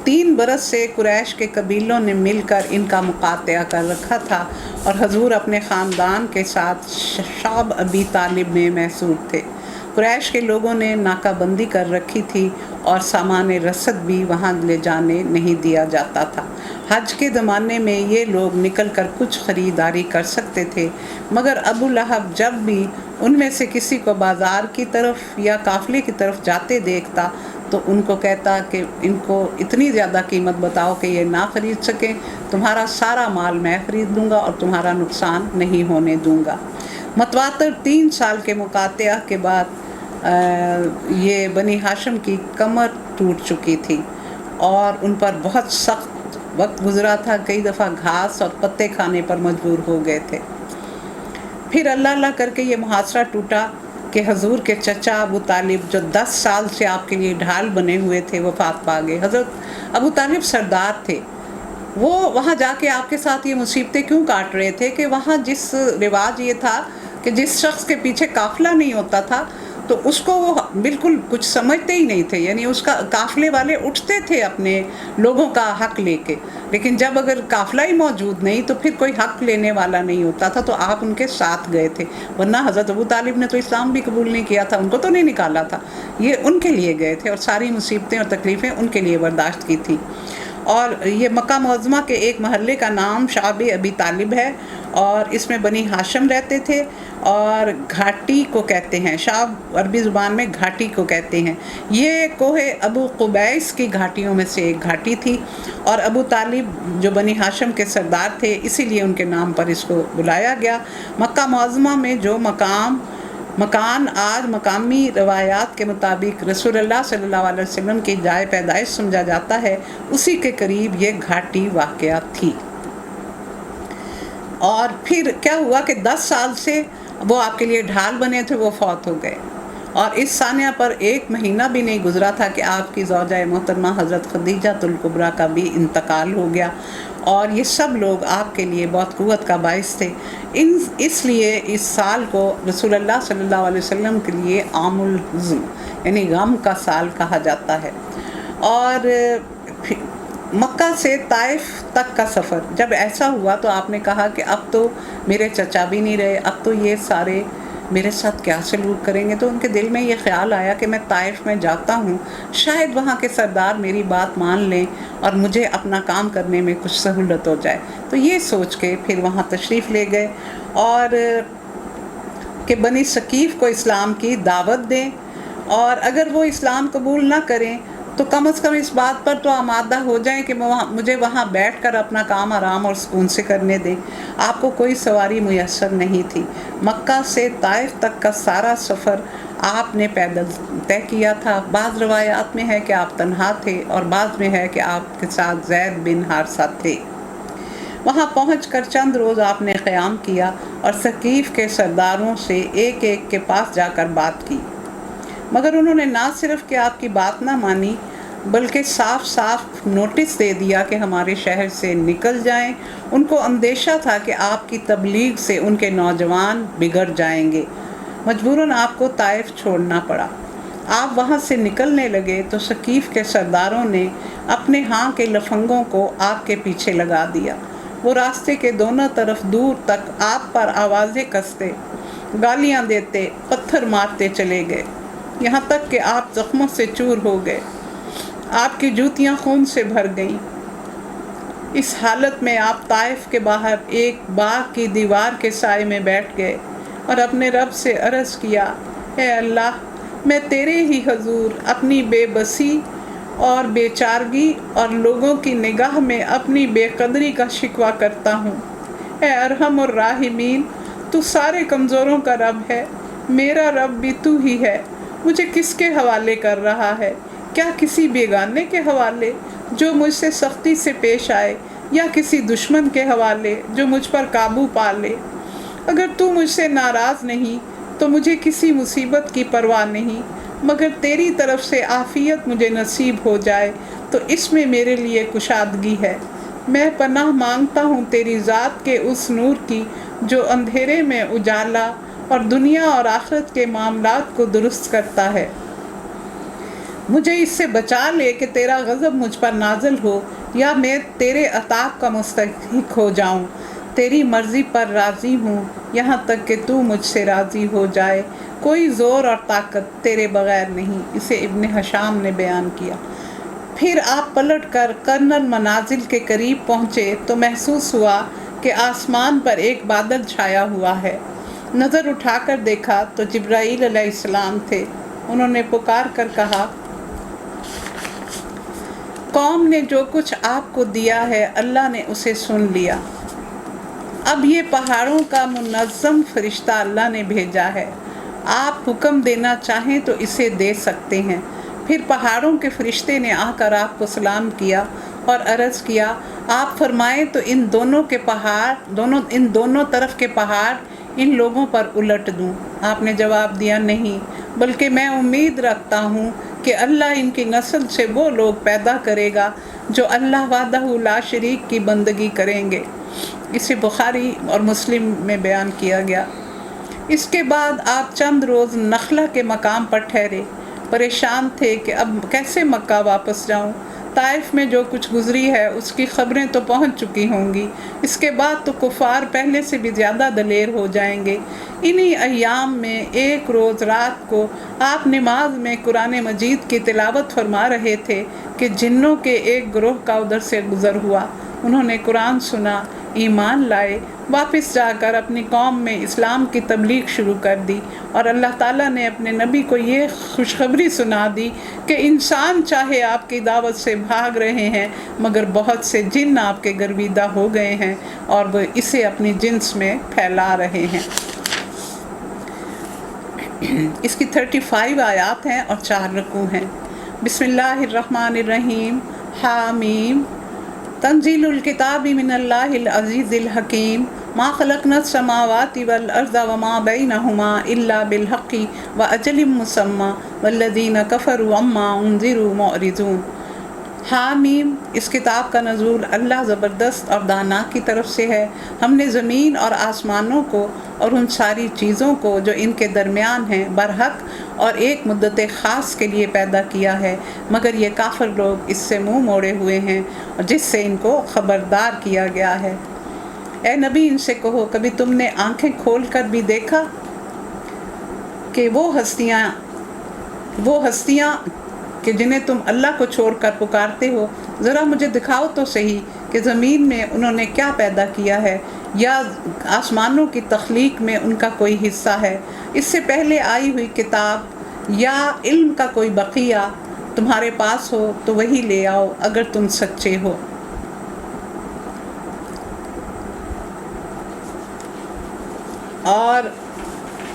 3 برس سے قریش کے قبیلوں نے مل کر ان کا مقاطعہ کر رکھا تھا، اور حضور اپنے خاندان کے ساتھ شعب ابی طالب میں محصور تھے۔ قریش کے لوگوں نے ناکہ بندی کر رکھی تھی، اور سامان رسد بھی وہاں لے جانے نہیں دیا جاتا تھا۔ حج کے زمانے میں یہ لوگ نکل کر کچھ خریداری کر سکتے تھے، مگر ابو لہب جب بھی ان میں سے کسی کو بازار کی طرف یا قافلے کی طرف جاتے دیکھتا تو ان کو کہتا کہ ان کو اتنی زیادہ قیمت بتاؤ کہ یہ نہ خرید سکیں، تمہارا سارا مال میں خرید لوں گا اور تمہارا نقصان نہیں ہونے دوں گا۔ متواتر 3 سال کے مقاطعہ کے بعد یہ بنی ہاشم کی کمر ٹوٹ چکی تھی، اور ان پر بہت سخت وقت گزرا تھا، کئی دفعہ گھاس اور پتے کھانے پر مجبور ہو گئے تھے۔ پھر اللہ کر کے یہ محاصرہ ٹوٹا کہ حضور کے چچا ابو طالب جو 10 سال سے آپ کے لیے ڈھال بنے ہوئے تھے وفات پا گئے۔ حضرت ابو طالب سردار تھے، وہ وہاں جا کے آپ کے ساتھ یہ مصیبتیں کیوں کاٹ رہے تھے کہ وہاں جس رواج یہ تھا کہ جس شخص کے پیچھے قافلہ نہیں ہوتا تھا تو اس کو وہ بالکل کچھ سمجھتے ہی نہیں تھے، یعنی اس کا قافلے والے اٹھتے تھے اپنے لوگوں کا حق لے کے، لیکن جب اگر قافلہ ہی موجود نہیں تو پھر کوئی حق لینے والا نہیں ہوتا تھا، تو آپ ان کے ساتھ گئے تھے، ورنہ حضرت ابو طالب نے تو اسلام بھی قبول نہیں کیا تھا، ان کو تو نہیں نکالا تھا، یہ ان کے لیے گئے تھے اور ساری مصیبتیں اور تکلیفیں ان کے لیے برداشت کی تھی۔ اور یہ مکہ معظمہ کے ایک محلے کا نام شعب ابی طالب ہے، اور اس میں بنی ہاشم رہتے تھے، اور گھاٹی کو کہتے ہیں، شعب عربی زبان میں گھاٹی کو کہتے ہیں۔ یہ کوہ ابو قبیس کی گھاٹیوں میں سے ایک گھاٹی تھی، اور ابو طالب جو بنی ہاشم کے سردار تھے اسی لیے ان کے نام پر اس کو بلایا گیا۔ مکہ معظمہ میں جو مکان آج مقامی روایات کے مطابق رسول اللہ صلی اللہ علیہ وسلم کی جائے پیدائش سمجھا جاتا ہے، اسی کے قریب یہ گھاٹی واقع تھی۔ اور پھر کیا ہوا کہ 10 سال سے وہ آپ کے لیے ڈھال بنے تھے، وہ فوت ہو گئے، اور اس ثانیہ پر 1 مہینہ بھی نہیں گزرا تھا کہ آپ کی زوجہ محترمہ حضرت خدیجہ الکبریٰ کا بھی انتقال ہو گیا، اور یہ سب لوگ آپ کے لیے بہت قوت کا باعث تھے۔ اس لیے اس سال کو رسول اللہ صلی اللہ علیہ وسلم کے لیے عام الحزن یعنی غم کا سال کہا جاتا ہے۔ اور مکہ سے طائف تک کا سفر جب ایسا ہوا تو آپ نے کہا کہ اب تو میرے چچا بھی نہیں رہے، اب تو یہ سارے میرے ساتھ کیا سلوک کریں گے، تو ان کے دل میں یہ خیال آیا کہ میں طائف میں جاتا ہوں، شاید وہاں کے سردار میری بات مان لیں اور مجھے اپنا کام کرنے میں کچھ سہولت ہو جائے، تو یہ سوچ کے پھر وہاں تشریف لے گئے، اور کہ بنی ثقیف کو اسلام کی دعوت دیں، اور اگر وہ اسلام قبول نہ کریں تو کم از کم اس بات پر تو آمادہ ہو جائیں کہ مجھے وہاں بیٹھ کر اپنا کام آرام اور سکون سے کرنے دیں۔ آپ کو کوئی سواری میسر نہیں تھی، مکہ سے طائف تک کا سارا سفر آپ نے پیدل طے کیا تھا۔ بعض روایات میں ہے کہ آپ تنہا تھے، اور بعض میں ہے کہ آپ کے ساتھ زید بن حارثہ تھے۔ وہاں پہنچ کر چند روز آپ نے قیام کیا اور ثقیف کے سرداروں سے ایک ایک کے پاس جا کر بات کی، مگر انہوں نے نہ صرف کہ آپ کی بات نہ مانی بلکہ صاف صاف نوٹس دے دیا کہ ہمارے شہر سے نکل جائیں۔ ان کو اندیشہ تھا کہ آپ کی تبلیغ سے ان کے نوجوان بگڑ جائیں گے۔ مجبوراً آپ کو طائف چھوڑنا پڑا۔ آپ وہاں سے نکلنے لگے تو ثقیف کے سرداروں نے اپنے ہاں کے لفنگوں کو آپ کے پیچھے لگا دیا۔ وہ راستے کے دونوں طرف دور تک آپ پر آوازیں کستے، گالیاں دیتے، پتھر مارتے چلے گئے، یہاں تک کہ آپ زخموں سے چور ہو گئے، آپ کی جوتیاں خون سے بھر گئیں۔ اس حالت میں آپ طائف کے باہر ایک باغ کی دیوار کے سائے میں بیٹھ گئے اور اپنے رب سے عرض کیا، اے اللہ، میں تیرے ہی حضور اپنی بے بسی اور بے چارگی اور لوگوں کی نگاہ میں اپنی بے قدری کا شکوہ کرتا ہوں۔ اے ارحم الراحمین، تو سارے کمزوروں کا رب ہے، میرا رب بھی تو ہی ہے۔ مجھے کس کے حوالے کر رہا ہے؟ کیا کسی بیگانے کے حوالے جو مجھ سے سختی سے پیش آئے، یا کسی دشمن کے حوالے جو مجھ پر قابو پا لے؟ اگر تو مجھ سے ناراض نہیں تو مجھے کسی مصیبت کی پرواہ نہیں، مگر تیری طرف سے عافیت مجھے نصیب ہو جائے تو اس میں میرے لیے کشادگی ہے۔ میں پناہ مانگتا ہوں تیری ذات کے اس نور کی جو اندھیرے میں اجالا اور دنیا اور آخرت کے معاملات کو درست کرتا ہے۔ مجھے اس سے بچا لے کہ تیرا غضب مجھ پر نازل ہو یا میں تیرے عطاب کا مستحق ہو جاؤں۔ تیری مرضی پر راضی ہوں یہاں تک کہ تو مجھ سے راضی ہو جائے۔ کوئی زور اور طاقت تیرے بغیر نہیں۔ اسے ابن ہشام نے بیان کیا۔ پھر آپ پلٹ کر کرنل منازل کے قریب پہنچے تو محسوس ہوا کہ آسمان پر ایک بادل چھایا ہوا ہے۔ نظر اٹھا کر دیکھا تو جبرائیل علیہ السلام تھے۔ انہوں نے پکار کر کہا، قوم نے جو کچھ آپ کو دیا ہے اللہ نے اسے سن لیا۔ اب یہ پہاڑوں کا منظم فرشتہ اللہ نے بھیجا ہے۔ آپ حکم دینا چاہیں تو اسے دے سکتے ہیں۔ پھر پہاڑوں کے فرشتے نے آ کر آپ کو سلام کیا اور عرض کیا، آپ فرمائیں تو ان دونوں طرف کے پہاڑ ان لوگوں پر الٹ دوں؟ آپ نے جواب دیا، نہیں، بلکہ میں امید رکھتا ہوں کہ اللہ ان کی نسل سے وہ لوگ پیدا کرے گا جو اللہ وحدہ لا شریک کی بندگی کریں گے۔ اسے بخاری اور مسلم میں بیان کیا گیا۔ اس کے بعد آپ چند روز نخلا کے مقام پر ٹھہرے۔ پریشان تھے کہ اب کیسے مکہ واپس جاؤں۔ طائف میں جو کچھ گزری ہے اس کی خبریں تو پہنچ چکی ہوں گی، اس کے بعد تو کفار پہلے سے بھی زیادہ دلیر ہو جائیں گے۔ انہی ایام میں ایک روز رات کو آپ نماز میں قرآن مجید کی تلاوت فرما رہے تھے کہ جنوں کے ایک گروہ کا ادھر سے گزر ہوا۔ انہوں نے قرآن سنا، ایمان لائے، واپس جا کر اپنی قوم میں اسلام کی تبلیغ شروع کر دی، اور اللہ تعالیٰ نے اپنے نبی کو یہ خوشخبری سنا دی کہ انسان چاہے آپ کی دعوت سے بھاگ رہے ہیں مگر بہت سے جن آپ کے گرویدہ ہو گئے ہیں اور وہ اسے اپنی جنس میں پھیلا رہے ہیں۔ اس کی 35 آیات ہیں اور 4 رکوع ہیں۔ بسم اللہ الرحمن الرحیم۔ حامیم۔ تنزیل الکتاب من اللہ العزیز الحکیم۔ ما خلقنا السماوات والارض وما بینہما الا بالحق واجل مسمى والذین کفروا عما انذروا معرضون۔ حامیم۔ اس کتاب کا نزول اللہ زبردست اور دانا کی طرف سے ہے۔ ہم نے زمین اور آسمانوں کو اور ان ساری چیزوں کو جو ان کے درمیان ہیں برحق اور ایک مدت خاص کے لیے پیدا کیا ہے، مگر یہ کافر لوگ اس سے منہ موڑے ہوئے ہیں اور جس سے ان کو خبردار کیا گیا ہے۔ اے نبی ان سے کہو، کبھی تم نے آنکھیں کھول کر بھی دیکھا کہ وہ ہستیاں کہ جنہیں تم اللہ کو چھوڑ کر پکارتے ہو، ذرا مجھے دکھاؤ تو صحیح کہ زمین میں انہوں نے کیا پیدا کیا ہے یا آسمانوں کی تخلیق میں ان کا کوئی حصہ ہے۔ اس سے پہلے آئی ہوئی کتاب یا علم کا کوئی بقیہ تمہارے پاس ہو تو وہی لے آؤ اگر تم سچے ہو۔ اور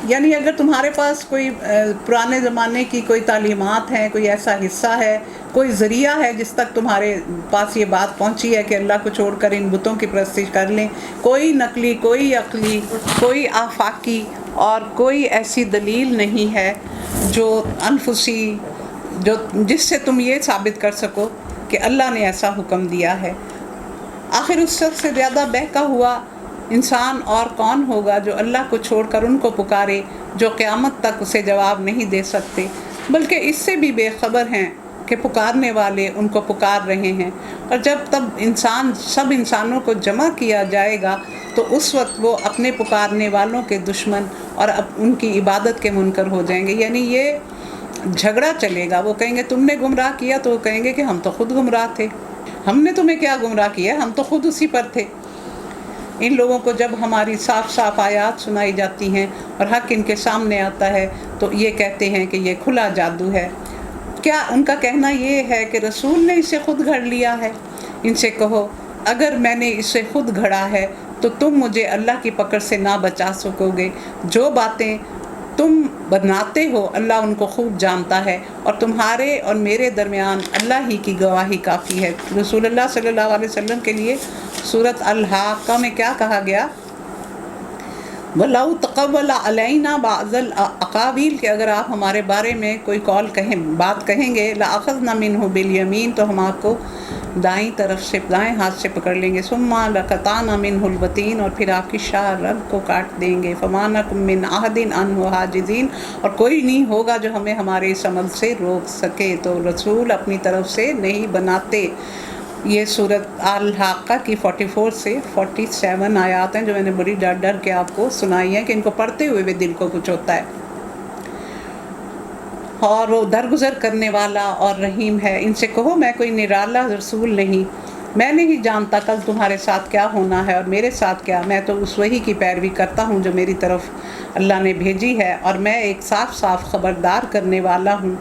یعنی اگر تمہارے پاس کوئی پرانے زمانے کی کوئی تعلیمات ہیں، کوئی ایسا حصہ ہے، کوئی ذریعہ ہے جس تک تمہارے پاس یہ بات پہنچی ہے کہ اللہ کو چھوڑ کر ان بتوں کی پرستش کر لیں، کوئی نقلی، کوئی عقلی، کوئی آفاقی اور کوئی ایسی دلیل نہیں ہے جو انفسی، جس سے تم یہ ثابت کر سکو کہ اللہ نے ایسا حکم دیا ہے۔ آخر اس شخص سے زیادہ بہکا ہوا انسان اور کون ہوگا جو اللہ کو چھوڑ کر ان کو پکارے جو قیامت تک اسے جواب نہیں دے سکتے، بلکہ اس سے بھی بے خبر ہیں کہ پکارنے والے ان کو پکار رہے ہیں، اور جب تب سب انسانوں کو جمع کیا جائے گا تو اس وقت وہ اپنے پکارنے والوں کے دشمن اور ان کی عبادت کے منکر ہو جائیں گے۔ یعنی یہ جھگڑا چلے گا، وہ کہیں گے تم نے گمراہ کیا، تو وہ کہیں گے کہ ہم تو خود گمراہ تھے، ہم نے تمہیں کیا گمراہ کیا، ہم تو خود اسی پر تھے۔ ان لوگوں کو جب ہماری صاف صاف آیات سنائی جاتی ہیں اور حق ان کے سامنے آتا ہے تو یہ کہتے ہیں کہ یہ کھلا جادو ہے۔ کیا ان کا کہنا یہ ہے کہ رسول نے اسے خود گھڑ لیا ہے؟ ان سے کہو، اگر میں نے اسے خود گھڑا ہے تو تم مجھے اللہ کی پکڑ سے نہ بچا سکو گے۔ جو باتیں تم بناتے ہو اللہ ان کو خوب جانتا ہے، اور تمہارے اور میرے درمیان اللہ ہی کی گواہی کافی ہے۔ رسول اللہ صلی اللہ علیہ وسلم کے لیے سورۃ الحاقہ میں کیا کہا گیا؟ وَلَوْ تَقَوَّلَ عَلَيْنَا بَعْضَ الْأَقَاوِيلِ کہ اگر آپ ہمارے بارے میں کوئی قول کہیں، بات کہیں گے، لَأَخَذْنَا مِنْهُ بِالْيَمِينِ تو ہم آپ کو دائیں طرف سے، دائیں ہاتھ سے پکڑ لیں گے، ثُمَّ لَقَطَعْنَا مِنْهُ الْوَتِينَ اور پھر آپ کی شاہ رگ کو کاٹ دیں گے، فَمَا نَكُمْ مِنْ أَحَدٍ عَنْهُ حَاجِزِينَ اور کوئی نہیں ہوگا جو ہمیں ہمارے اس عمل سے روک سکے۔ تو رسول اپنی طرف سے نہیں بناتے۔ یہ سورۃ الحاقہ کی 44 سے 47 آیات ہیں جو میں نے بڑی ڈر ڈر کے آپ کو سنائی ہیں کہ ان کو پڑھتے ہوئے بھی دل کو کچھ ہوتا ہے۔ اور وہ درگزر کرنے والا اور رحیم ہے۔ ان سے کہو میں کوئی نرالا رسول نہیں، میں نہیں جانتا کل تمہارے ساتھ کیا ہونا ہے اور میرے ساتھ کیا، میں تو اس وحی کی پیروی کرتا ہوں جو میری طرف اللہ نے بھیجی ہے، اور میں ایک صاف صاف خبردار کرنے والا ہوں۔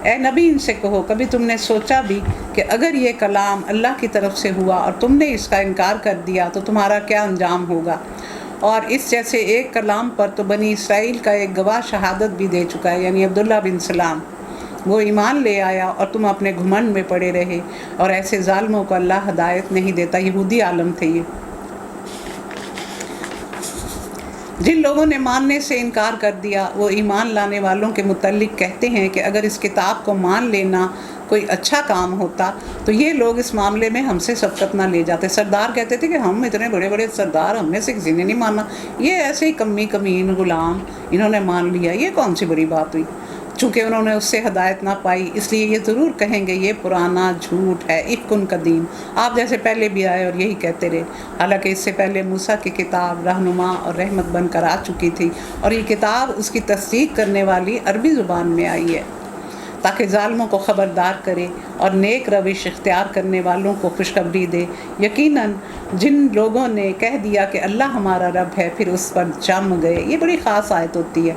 اے نبی ان سے کہو کبھی تم نے سوچا بھی کہ اگر یہ کلام اللہ کی طرف سے ہوا اور تم نے اس کا انکار کر دیا تو تمہارا کیا انجام ہوگا؟ اور اس جیسے ایک کلام پر تو بنی اسرائیل کا ایک گواہ شہادت بھی دے چکا ہے، یعنی عبداللہ بن سلام، وہ ایمان لے آیا اور تم اپنے گھمنڈ میں پڑے رہے، اور ایسے ظالموں کو اللہ ہدایت نہیں دیتا۔ یہودی عالم تھے یہ۔ جن لوگوں نے ماننے سے انکار کر دیا وہ ایمان لانے والوں کے متعلق کہتے ہیں کہ اگر اس کتاب کو مان لینا کوئی اچھا کام ہوتا تو یہ لوگ اس معاملے میں ہم سے سبقت نہ لے جاتے۔ سردار کہتے تھے کہ ہم اتنے بڑے بڑے سردار، ہم میں سے کسی نے نہیں مانا، یہ ایسے ہی کمی کمین غلام انہوں نے مان لیا، یہ کون سی بڑی بات ہوئی؟ چونکہ انہوں نے اس سے ہدایت نہ پائی اس لیے یہ ضرور کہیں گے یہ پرانا جھوٹ ہے، افکن قدیم، آپ جیسے پہلے بھی آئے اور یہی کہتے رہے۔ حالانکہ اس سے پہلے موسیٰ کی کتاب رہنما اور رحمت بن کر آ چکی تھی، اور یہ کتاب اس کی تصدیق کرنے والی عربی زبان میں آئی ہے تاکہ ظالموں کو خبردار کرے اور نیک روش اختیار کرنے والوں کو خوشخبری دے۔ یقیناً جن لوگوں نے کہہ دیا کہ اللہ ہمارا رب ہے پھر اس پر جم گئے، یہ بڑی خاص آیت ہوتی ہے۔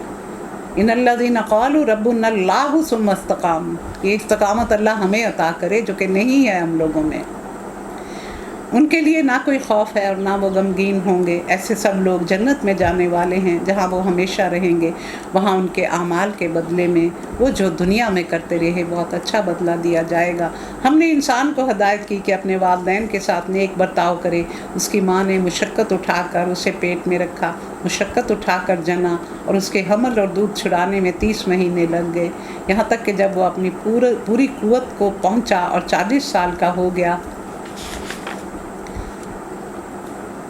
ان الذین قالوا ربنا اللہ ثم استقاموا، یہ استقامت اللہ ہمیں عطا کرے جو کہ نہیں ہے ہم لوگوں میں۔ ان کے لیے نہ کوئی خوف ہے اور نہ وہ غمگین ہوں گے، ایسے سب لوگ جنت میں جانے والے ہیں جہاں وہ ہمیشہ رہیں گے، وہاں ان کے اعمال کے بدلے میں وہ جو دنیا میں کرتے رہے بہت اچھا بدلہ دیا جائے گا۔ ہم نے انسان کو ہدایت کی کہ اپنے والدین کے ساتھ نیک برتاؤ کرے۔ اس کی ماں نے مشقت اٹھا کر اسے پیٹ میں رکھا، مشقت اٹھا کر جنا، اور اس کے حمل اور دودھ چھڑانے میں 30 مہینے لگ گئے، یہاں تک کہ جب وہ اپنی پوری قوت کو پہنچا اور 40 سال کا ہو گیا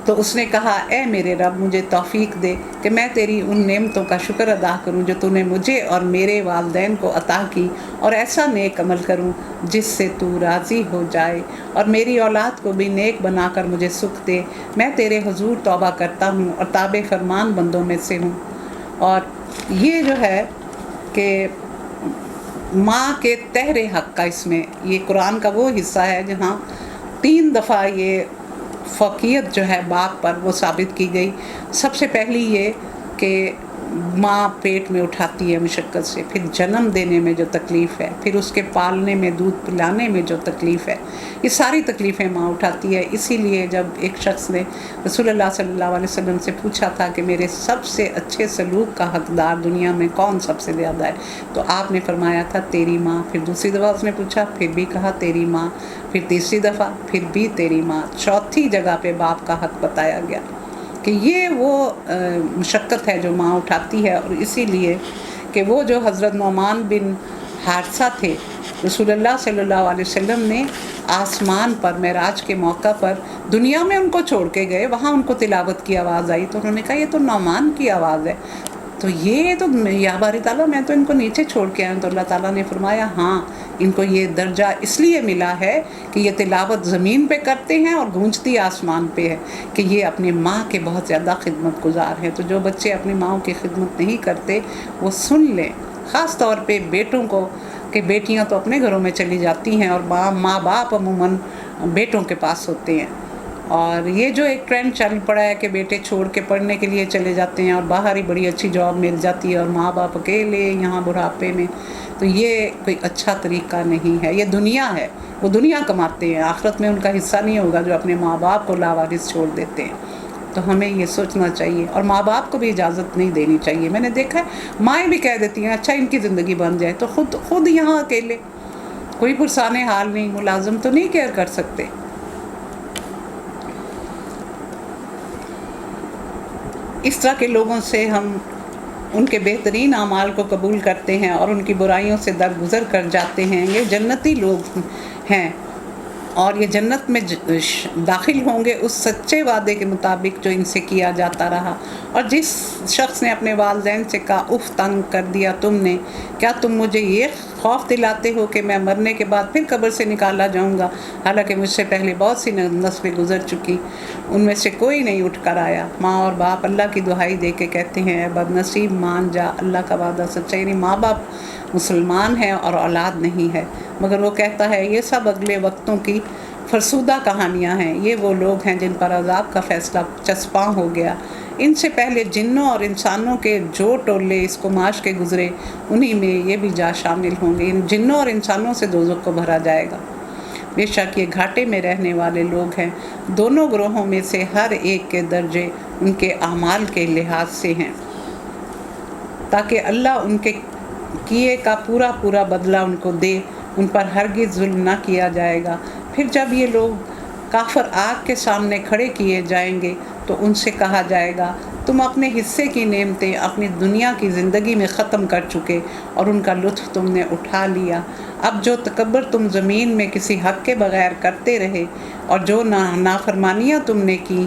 تو اس نے کہا اے میرے رب مجھے توفیق دے کہ میں تیری ان نعمتوں کا شکر ادا کروں جو تو نے مجھے اور میرے والدین کو عطا کی، اور ایسا نیک عمل کروں جس سے تو راضی ہو جائے، اور میری اولاد کو بھی نیک بنا کر مجھے سکھ دے۔ میں تیرے حضور توبہ کرتا ہوں اور تابع فرمان بندوں میں سے ہوں۔ اور یہ جو ہے کہ ماں کے تحر حق کا اس میں یہ قرآن کا وہ حصہ ہے جہاں 3 دفعہ یہ فوقیت جو ہے باپ پر وہ ثابت کی گئی۔ سب سے پہلی یہ کہ ماں پیٹ میں اٹھاتی ہے مشقت سے، پھر جنم دینے میں جو تکلیف ہے، پھر اس کے پالنے میں، دودھ پلانے میں جو تکلیف ہے، یہ ساری تکلیفیں ماں اٹھاتی ہے۔ اسی لیے جب ایک شخص نے رسول اللہ صلی اللہ علیہ وسلم سے پوچھا تھا کہ میرے سب سے اچھے سلوک کا حقدار دنیا میں کون سب سے زیادہ ہے، تو آپ نے فرمایا تھا تیری ماں۔ پھر دوسری دفعہ اس نے پوچھا، پھر بھی کہا تیری ماں، پھر تیسری دفعہ، پھر بھی تیری ماں، چوتھی جگہ پہ باپ کا حق بتایا گیا کہ یہ وہ مشقت ہے جو ماں اٹھاتی ہے۔ اور اسی لیے کہ وہ جو حضرت نعمان بن حارثہ تھے، رسول اللہ صلی اللہ علیہ وسلم نے آسمان پر معراج کے موقع پر دنیا میں ان کو چھوڑ کے گئے، وہاں ان کو تلاوت کی آواز آئی تو انہوں نے کہا یہ تو نعمان کی آواز ہے، تو یہ تو یا باری تعالیٰ میں تو ان کو نیچے چھوڑ کے آیا ہوں۔ تو اللہ تعالیٰ نے فرمایا ہاں ان کو یہ درجہ اس لیے ملا ہے کہ یہ تلاوت زمین پہ کرتے ہیں اور گونجتی آسمان پہ ہے، کہ یہ اپنی ماں کے بہت زیادہ خدمت گزار ہیں۔ تو جو بچے اپنی ماؤں کی خدمت نہیں کرتے وہ سن لیں، خاص طور پہ بیٹوں کو، کہ بیٹیاں تو اپنے گھروں میں چلی جاتی ہیں اور ماں باپ عموماً بیٹوں کے پاس ہوتے ہیں۔ اور یہ جو ایک ٹرینڈ چل پڑا ہے کہ بیٹے چھوڑ کے پڑھنے کے لیے چلے جاتے ہیں اور باہر ہی بڑی اچھی جاب مل جاتی ہے اور ماں باپ اکیلے یہاں بڑھاپے میں، تو یہ کوئی اچھا طریقہ نہیں ہے۔ یہ دنیا ہے، وہ دنیا کماتے ہیں، آخرت میں ان کا حصہ نہیں ہوگا جو اپنے ماں باپ کو لاوارث چھوڑ دیتے ہیں۔ تو ہمیں یہ سوچنا چاہیے، اور ماں باپ کو بھی اجازت نہیں دینی چاہیے۔ میں نے دیکھا ہے مائیں بھی کہہ دیتی ہیں اچھا ان کی زندگی بن جائے، تو خود یہاں اکیلے، کوئی پرسان حال نہیں، ملازم تو نہیں کیئر کر سکتے۔ اس طرح کے لوگوں سے ہم ان کے بہترین اعمال کو قبول کرتے ہیں اور ان کی برائیوں سے درگزر کر جاتے ہیں۔ یہ جنتی لوگ ہیں اور یہ جنت میں داخل ہوں گے اس سچے وعدے کے مطابق جو ان سے کیا جاتا رہا۔ اور جس شخص نے اپنے والدین سے کہا اف تنگ کر دیا تم نے، کیا تم مجھے یہ خوف دلاتے ہو کہ میں مرنے کے بعد پھر قبر سے نکالا جاؤں گا، حالانکہ مجھ سے پہلے بہت سی نسلیں گزر چکی، ان میں سے کوئی نہیں اٹھ کر آیا۔ ماں اور باپ اللہ کی دہائی دے کے کہتے ہیں اے بد نصیب مان جا، اللہ کا وعدہ سچا، یعنی ماں باپ مسلمان ہیں اور اولاد نہیں ہے، مگر وہ کہتا ہے یہ سب اگلے وقتوں کی فرسودہ کہانیاں ہیں، یہ وہ لوگ ہیں جن پر عذاب کا فیصلہ چسپاں ہو گیا۔ ان سے پہلے جنوں اور انسانوں کے جو ٹولے اس کماش کے گزرے انہی میں یہ بھی جا شامل ہوں گے، ان جنوں اور انسانوں سے دوزخ کو بھرا جائے گا۔ بے شک یہ گھاٹے میں رہنے والے لوگ ہیں، دونوں گروہوں میں سے ہر ایک کے درجے ان کے اعمال کے لحاظ سے ہیں، تاکہ اللہ ان کے کیے کا پورا پورا بدلہ ان کو دے، ان پر ہرگز ظلم نہ کیا جائے گا۔ پھر جب یہ لوگ کافر آگ کے سامنے کھڑے کیے جائیں گے تو ان سے کہا جائے گا تم اپنے حصے کی نعمتیں اپنی دنیا کی زندگی میں ختم کر چکے اور ان کا لطف تم نے اٹھا لیا، اب جو تکبر تم زمین میں کسی حق کے بغیر کرتے رہے اور جو نافرمانیاں تم نے کی،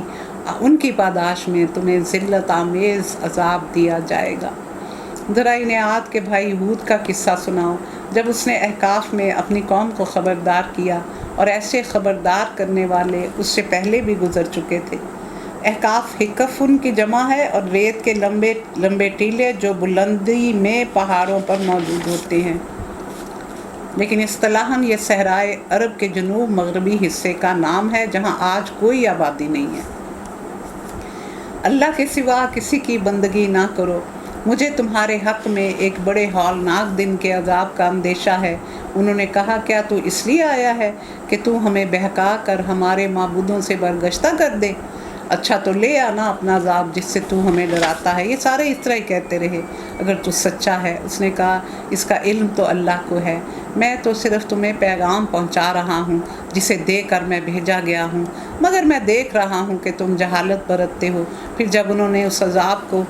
ان کی پاداش میں تمہیں ذلت آمیز عذاب دیا جائے گا۔ ذرا انہیں عاد کے بھائی ہود کا قصہ سناؤ، جب اس نے احقاف میں اپنی قوم کو خبردار کیا، اور ایسے خبردار کرنے والے اس سے پہلے بھی گزر چکے تھے۔ احقاف حکف کی جمع ہے اور ریت کے لمبے لمبے ٹیلے جو بلندی میں پہاڑوں پر موجود ہوتے ہیں، لیکن اصطلاحاً یہ صحرائے عرب کے جنوب مغربی حصے کا نام ہے جہاں آج کوئی آبادی نہیں ہے۔ اللہ کے سوا کسی کی بندگی نہ کرو، مجھے تمہارے حق میں ایک بڑے ہولناک دن کے عذاب کا اندیشہ ہے۔ انہوں نے کہا کیا تو اس لیے آیا ہے کہ تو ہمیں بہکا کر ہمارے معبودوں سے برگشتہ کر دے؟ اچھا تو لے آنا اپنا عذاب جس سے تو ہمیں ڈراتا ہے۔ یہ سارے اس طرح ہی کہتے رہے اگر تو سچا ہے۔ اس نے کہا اس کا علم تو اللہ کو ہے، میں تو صرف تمہیں پیغام پہنچا رہا ہوں جسے دے کر میں بھیجا گیا ہوں، مگر میں دیکھ رہا ہوں کہ تم جہالت برتتے ہو۔ پھر جب انہوں نے اس عذاب کو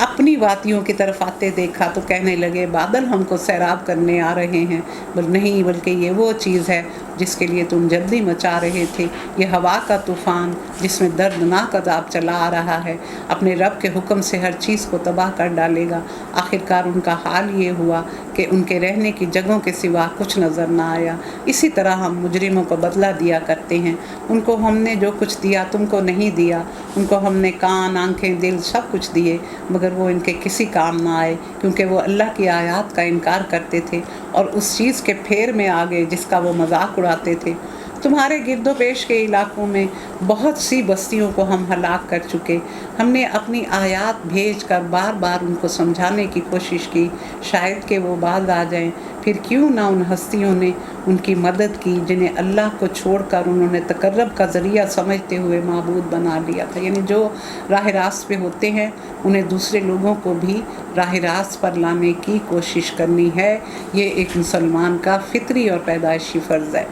اپنی وادیوں کی طرف آتے دیکھا تو کہنے لگے بادل ہم کو سیراب کرنے آ رہے ہیں، نہیں بلکہ یہ وہ چیز ہے جس کے لیے تم جلدی مچا رہے تھے، یہ ہوا کا طوفان جس میں دردناک عذاب چلا آ رہا ہے، اپنے رب کے حکم سے ہر چیز کو تباہ کر ڈالے گا۔ آخرکار ان کا حال یہ ہوا کہ ان کے رہنے کی جگہوں کے سوا کچھ نظر نہ آیا۔ اسی طرح ہم مجرموں کو بدلہ دیا کرتے ہیں، ان کو ہم نے جو کچھ دیا تم کو نہیں دیا، ان کو ہم نے کان آنکھیں دل سب کچھ دیے، مگر وہ ان کے کسی کام نہ آئے، کیونکہ وہ اللہ کی آیات کا انکار کرتے تھے اور اس چیز کے پھیر میں آ گئے جس کا وہ مذاق اڑاتے تھے۔ تمہارے گرد و پیش کے علاقوں میں بہت سی بستیوں کو ہم ہلاک کر چکے، ہم نے اپنی آیات بھیج کر بار بار ان کو سمجھانے کی کوشش کی، شاید کہ وہ باز آ جائیں۔ پھر کیوں نہ ان ہستیوں نے ان کی مدد کی جنہیں اللہ کو چھوڑ کر انہوں نے تقرب کا ذریعہ سمجھتے ہوئے معبود بنا لیا تھا۔ یعنی جو راہ راست پہ ہوتے ہیں انہیں دوسرے لوگوں کو بھی راہ راست پر لانے کی کوشش کرنی ہے، یہ ایک مسلمان کا فطری اور پیدائشی فرض ہے۔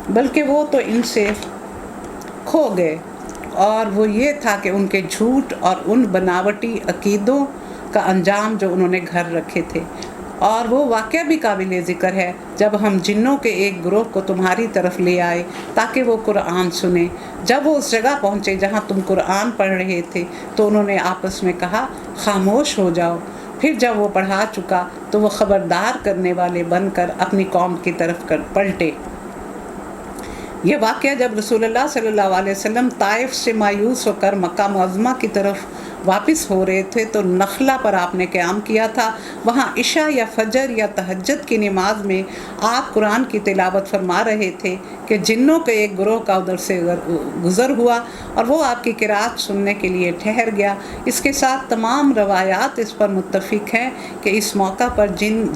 بلکہ وہ تو ان سے کھو گئے، اور وہ یہ تھا کہ ان کے جھوٹ اور ان بناوٹی عقیدوں کا انجام جو انہوں نے گھر رکھے تھے۔ اور وہ واقعہ بھی قابل ذکر ہے جب ہم جنوں کے ایک گروہ کو تمہاری طرف لے آئے تاکہ وہ قرآن سنیں، جب وہ اس جگہ پہنچے جہاں تم قرآن پڑھ رہے تھے تو انہوں نے آپس میں کہا خاموش ہو جاؤ۔ پھر جب وہ پڑھا چکا تو وہ خبردار کرنے والے بن کر اپنی قوم کی طرف پلٹے۔ یہ واقعہ جب رسول اللہ صلی اللہ علیہ وسلم طائف سے مایوس ہو کر مکہ معظمہ کی طرف واپس ہو رہے تھے تو نخلا پر آپ نے قیام کیا تھا۔ وہاں عشاء یا فجر یا تہجد کی نماز میں آپ قرآن کی تلاوت فرما رہے تھے کہ جنوں کے ایک گروہ کا ادھر سے گزر ہوا اور وہ آپ کی قرات سننے کے لیے ٹھہر گیا۔ اس کے ساتھ تمام روایات اس پر متفق ہیں کہ اس موقع پر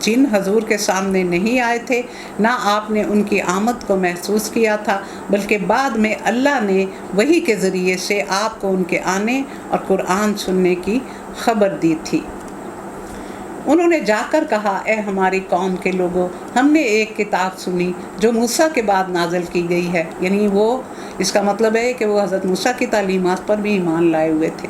جن حضور کے سامنے نہیں آئے تھے، نہ آپ نے ان کی آمد کو محسوس کیا تھا، بلکہ بعد میں اللہ نے وحی کے ذریعے سے آپ کو ان کے آنے اور قرآن سننے کی خبر دی تھی۔ انہوں نے جا کر کہا اے ہماری قوم کے لوگوں، ہم نے ایک کتاب سنی جو موسیٰ کے بعد نازل کی گئی ہے، یعنی وہ اس کا مطلب ہے کہ وہ حضرت موسیٰ کی تعلیمات پر بھی ایمان لائے ہوئے تھے،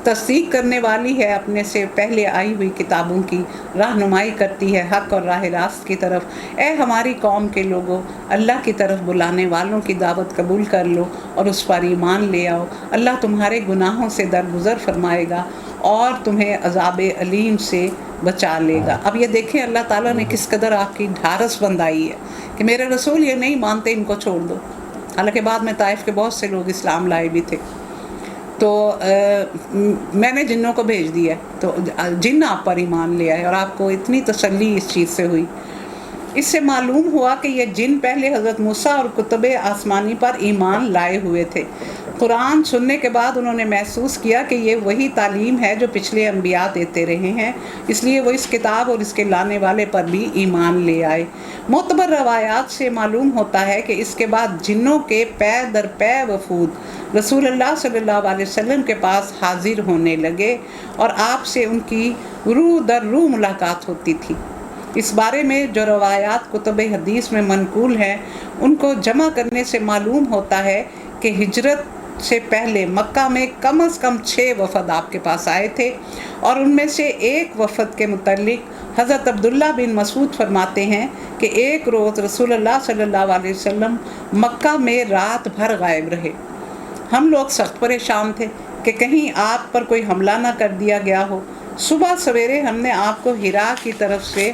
تصدیق کرنے والی ہے اپنے سے پہلے آئی ہوئی کتابوں کی، رہنمائی کرتی ہے حق اور راہ راست کی طرف۔ اے ہماری قوم کے لوگوں، اللہ کی طرف بلانے والوں کی دعوت قبول کر لو اور اس پر ایمان لے آؤ۔ اللہ تمہارے گناہوں سے درگزر فرمائے گا اور تمہیں عذاب علیم سے بچا لے گا۔ اب یہ دیکھیں اللہ تعالیٰ نے کس قدر آپ کی ڈھارس بندھائی ہے کہ میرے رسول یہ نہیں مانتے، ان کو چھوڑ دو۔ حالانکہ بعد میں طائف کے بہت سے لوگ اسلام لائے بھی تھے، تو میں نے جنوں کو بھیج دیا ہے، تو جن آپ پر ایمان لے آئے، اور آپ کو اتنی تسلی اس چیز سے ہوئی۔ اس سے معلوم ہوا کہ یہ جن پہلے حضرت موسیٰ اور کتب آسمانی پر ایمان لائے ہوئے تھے۔ قرآن سننے کے بعد انہوں نے محسوس کیا کہ یہ وہی تعلیم ہے جو پچھلے انبیاء دیتے رہے ہیں، اس لیے وہ اس کتاب اور اس کے لانے والے پر بھی ایمان لے آئے۔ معتبر روایات سے معلوم ہوتا ہے کہ اس کے بعد جنوں کے پے در پے وفود رسول اللہ صلی اللہ علیہ وسلم کے پاس حاضر ہونے لگے اور آپ سے ان کی روح در روح ملاقات ہوتی تھی۔ اس بارے میں جو روایات کتب حدیث میں منقول ہیں ان کو جمع کرنے سے معلوم ہوتا ہے کہ ہجرت سے پہلے مکہ میں کم از کم 6 وفد آپ کے پاس آئے تھے، اور ان میں سے ایک وفد کے متعلق حضرت عبداللہ بن مسعود فرماتے ہیں کہ ایک روز رسول اللہ صلی اللہ علیہ وسلم مکہ میں رات بھر غائب رہے۔ ہم لوگ سخت پریشان تھے کہ کہیں آپ پر کوئی حملہ نہ کر دیا گیا ہو۔ صبح سویرے ہم نے آپ کو ہرا کی طرف سے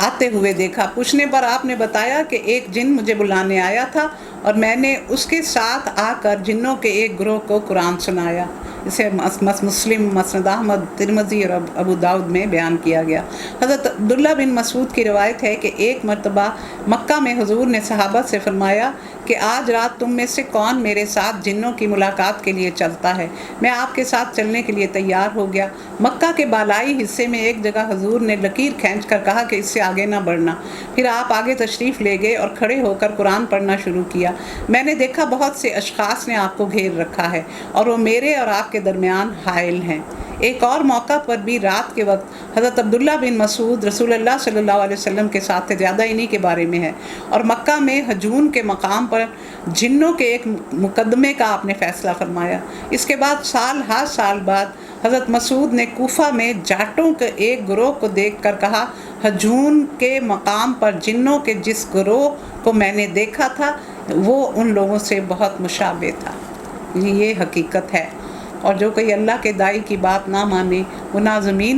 آتے ہوئے دیکھا۔ پوچھنے پر آپ نے بتایا کہ ایک جن مجھے بلانے آیا تھا اور میں نے اس کے ساتھ آ کر جنوں کے ایک گروہ کو قرآن سنایا۔ اسے مسلم، مسند احمد، ترمذی اور ابو داؤد میں بیان کیا گیا۔ حضرت عبداللہ بن مسعود کی روایت ہے کہ ایک مرتبہ مکہ میں حضور نے صحابہ سے فرمایا کہ آج رات تم میں سے کون میرے ساتھ جنوں کی ملاقات کے لیے چلتا ہے؟ میں آپ کے ساتھ چلنے کے لیے تیار ہو گیا۔ مکہ کے بالائی حصے میں ایک جگہ حضور نے لکیر کھینچ کر کہا کہ اس سے آگے نہ بڑھنا۔ پھر آپ آگے تشریف لے گئے اور کھڑے ہو کر قرآن پڑھنا شروع کیا۔ میں نے دیکھا بہت سے اشخاص نے آپ کو گھیر رکھا ہے اور وہ میرے اور آپ کے درمیان حائل ہیں۔ ایک اور موقع پر بھی رات کے وقت حضرت عبداللہ بن مسعود رسول اللہ صلی اللہ علیہ وسلم کے ساتھ تھے، زیادہ انہی کے بارے میں ہے، اور مکہ میں ہجون کے مقام پر جنوں کے ایک مقدمے کا آپ نے فیصلہ فرمایا۔ اس کے بعد سال بعد حضرت مسعود نے کوفہ میں جاٹوں کے ایک گروہ کو دیکھ کر کہا، ہجون کے مقام پر جنوں کے جس گروہ کو میں نے دیکھا تھا وہ ان لوگوں سے بہت مشابہ تھا۔ یہ حقیقت ہے، اور جو کوئی اللہ کے داعی کی بات نہ مانے وہ نہ زمین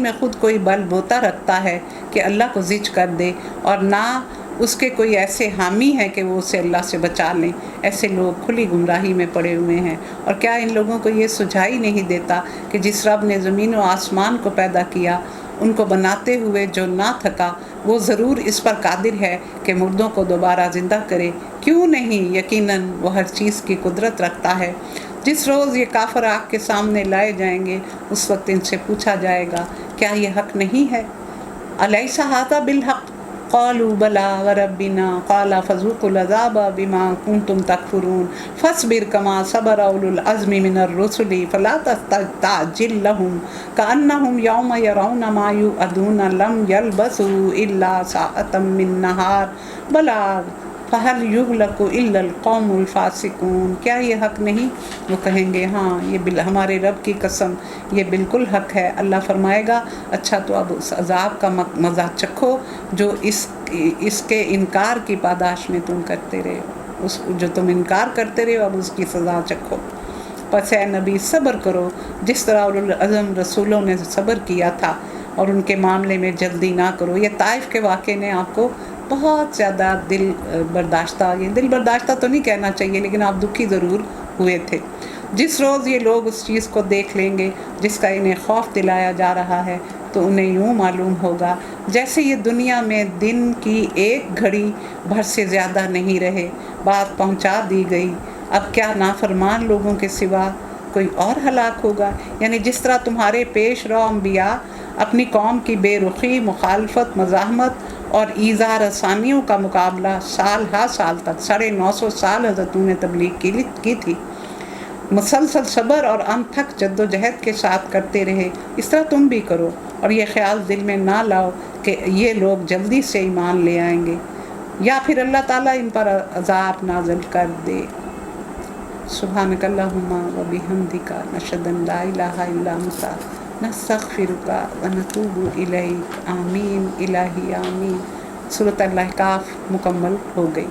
میں خود کوئی بل بوتا رکھتا ہے کہ اللہ کو زج کر دے، اور نہ اس کے کوئی ایسے حامی ہیں کہ وہ اسے اللہ سے بچا لیں۔ ایسے لوگ کھلی گمراہی میں پڑے ہوئے ہیں۔ اور کیا ان لوگوں کو یہ سجھائی نہیں دیتا کہ جس رب نے زمین و آسمان کو پیدا کیا، ان کو بناتے ہوئے جو نہ تھکا، وہ ضرور اس پر قادر ہے کہ مردوں کو دوبارہ زندہ کرے؟ کیوں نہیں، یقیناً وہ ہر چیز کی قدرت رکھتا ہے۔ جس روز یہ کافر آگ کے سامنے لائے جائیں گے اس وقت ان سے پوچھا جائے گا کیا یہ حق نہیں ہے؟ الیس ھذا بالحق؟ قالوا بلی وربنا قال فذوقوا العذاب بما کنتم تکفرون فاصبر کما صبر اولو العزم من الرسل فلا تستعجل لهم كأنهم یوم یرون ما یوعدون لم یلبثوا الا ساعة من نہار بلاغ فہل یہلک الا القوم الفاسقون۔ کیا یہ حق نہیں؟ وہ کہیں گے ہاں، یہ ہمارے رب کی قسم یہ بالکل حق ہے۔ اللہ فرمائے گا اچھا تو اب اس عذاب کا مزہ چکھو جو اس کے انکار کی پاداش میں تم کرتے رہے ہو، جو تم انکار کرتے رہے ہو اب اس کی سزا چکھو۔ پس اے نبی صبر کرو جس طرح اولو العزم رسولوں نے صبر کیا تھا، اور ان کے معاملے میں جلدی نہ کرو۔ یہ طائف کے واقعے نے آپ کو بہت زیادہ دل برداشتہ تو نہیں کہنا چاہیے، لیکن آپ دکھی ضرور ہوئے تھے۔ جس روز یہ لوگ اس چیز کو دیکھ لیں گے جس کا انہیں خوف دلایا جا رہا ہے تو انہیں یوں معلوم ہوگا جیسے یہ دنیا میں دن کی ایک گھڑی بھر سے زیادہ نہیں رہے، بات پہنچا دی گئی، اب کیا نافرمان لوگوں کے سوا کوئی اور ہلاک ہوگا؟ یعنی جس طرح تمہارے پیش رو انبیاء اپنی قوم کی بے رخی، مخالفت، مزاحمت اور ایذا رسانیوں کا مقابلہ سال ہا سال تک 950 سال حضرتوں نے تبلیغ کی تھی، مسلسل صبر اور انتھک جد و جہد کے ساتھ کرتے رہے، اس طرح تم بھی کرو، اور یہ خیال دل میں نہ لاؤ کہ یہ لوگ جلدی سے ایمان لے آئیں گے یا پھر اللہ تعالیٰ ان پر عذاب نازل کر دے۔ سبحانک اللہم و بحمدک، نشہد ان لا الہ الا انت، نستغفرک و نتوب الیک، آمین الہی آمین۔ سورۃ الاحقاف مکمل ہو گئی۔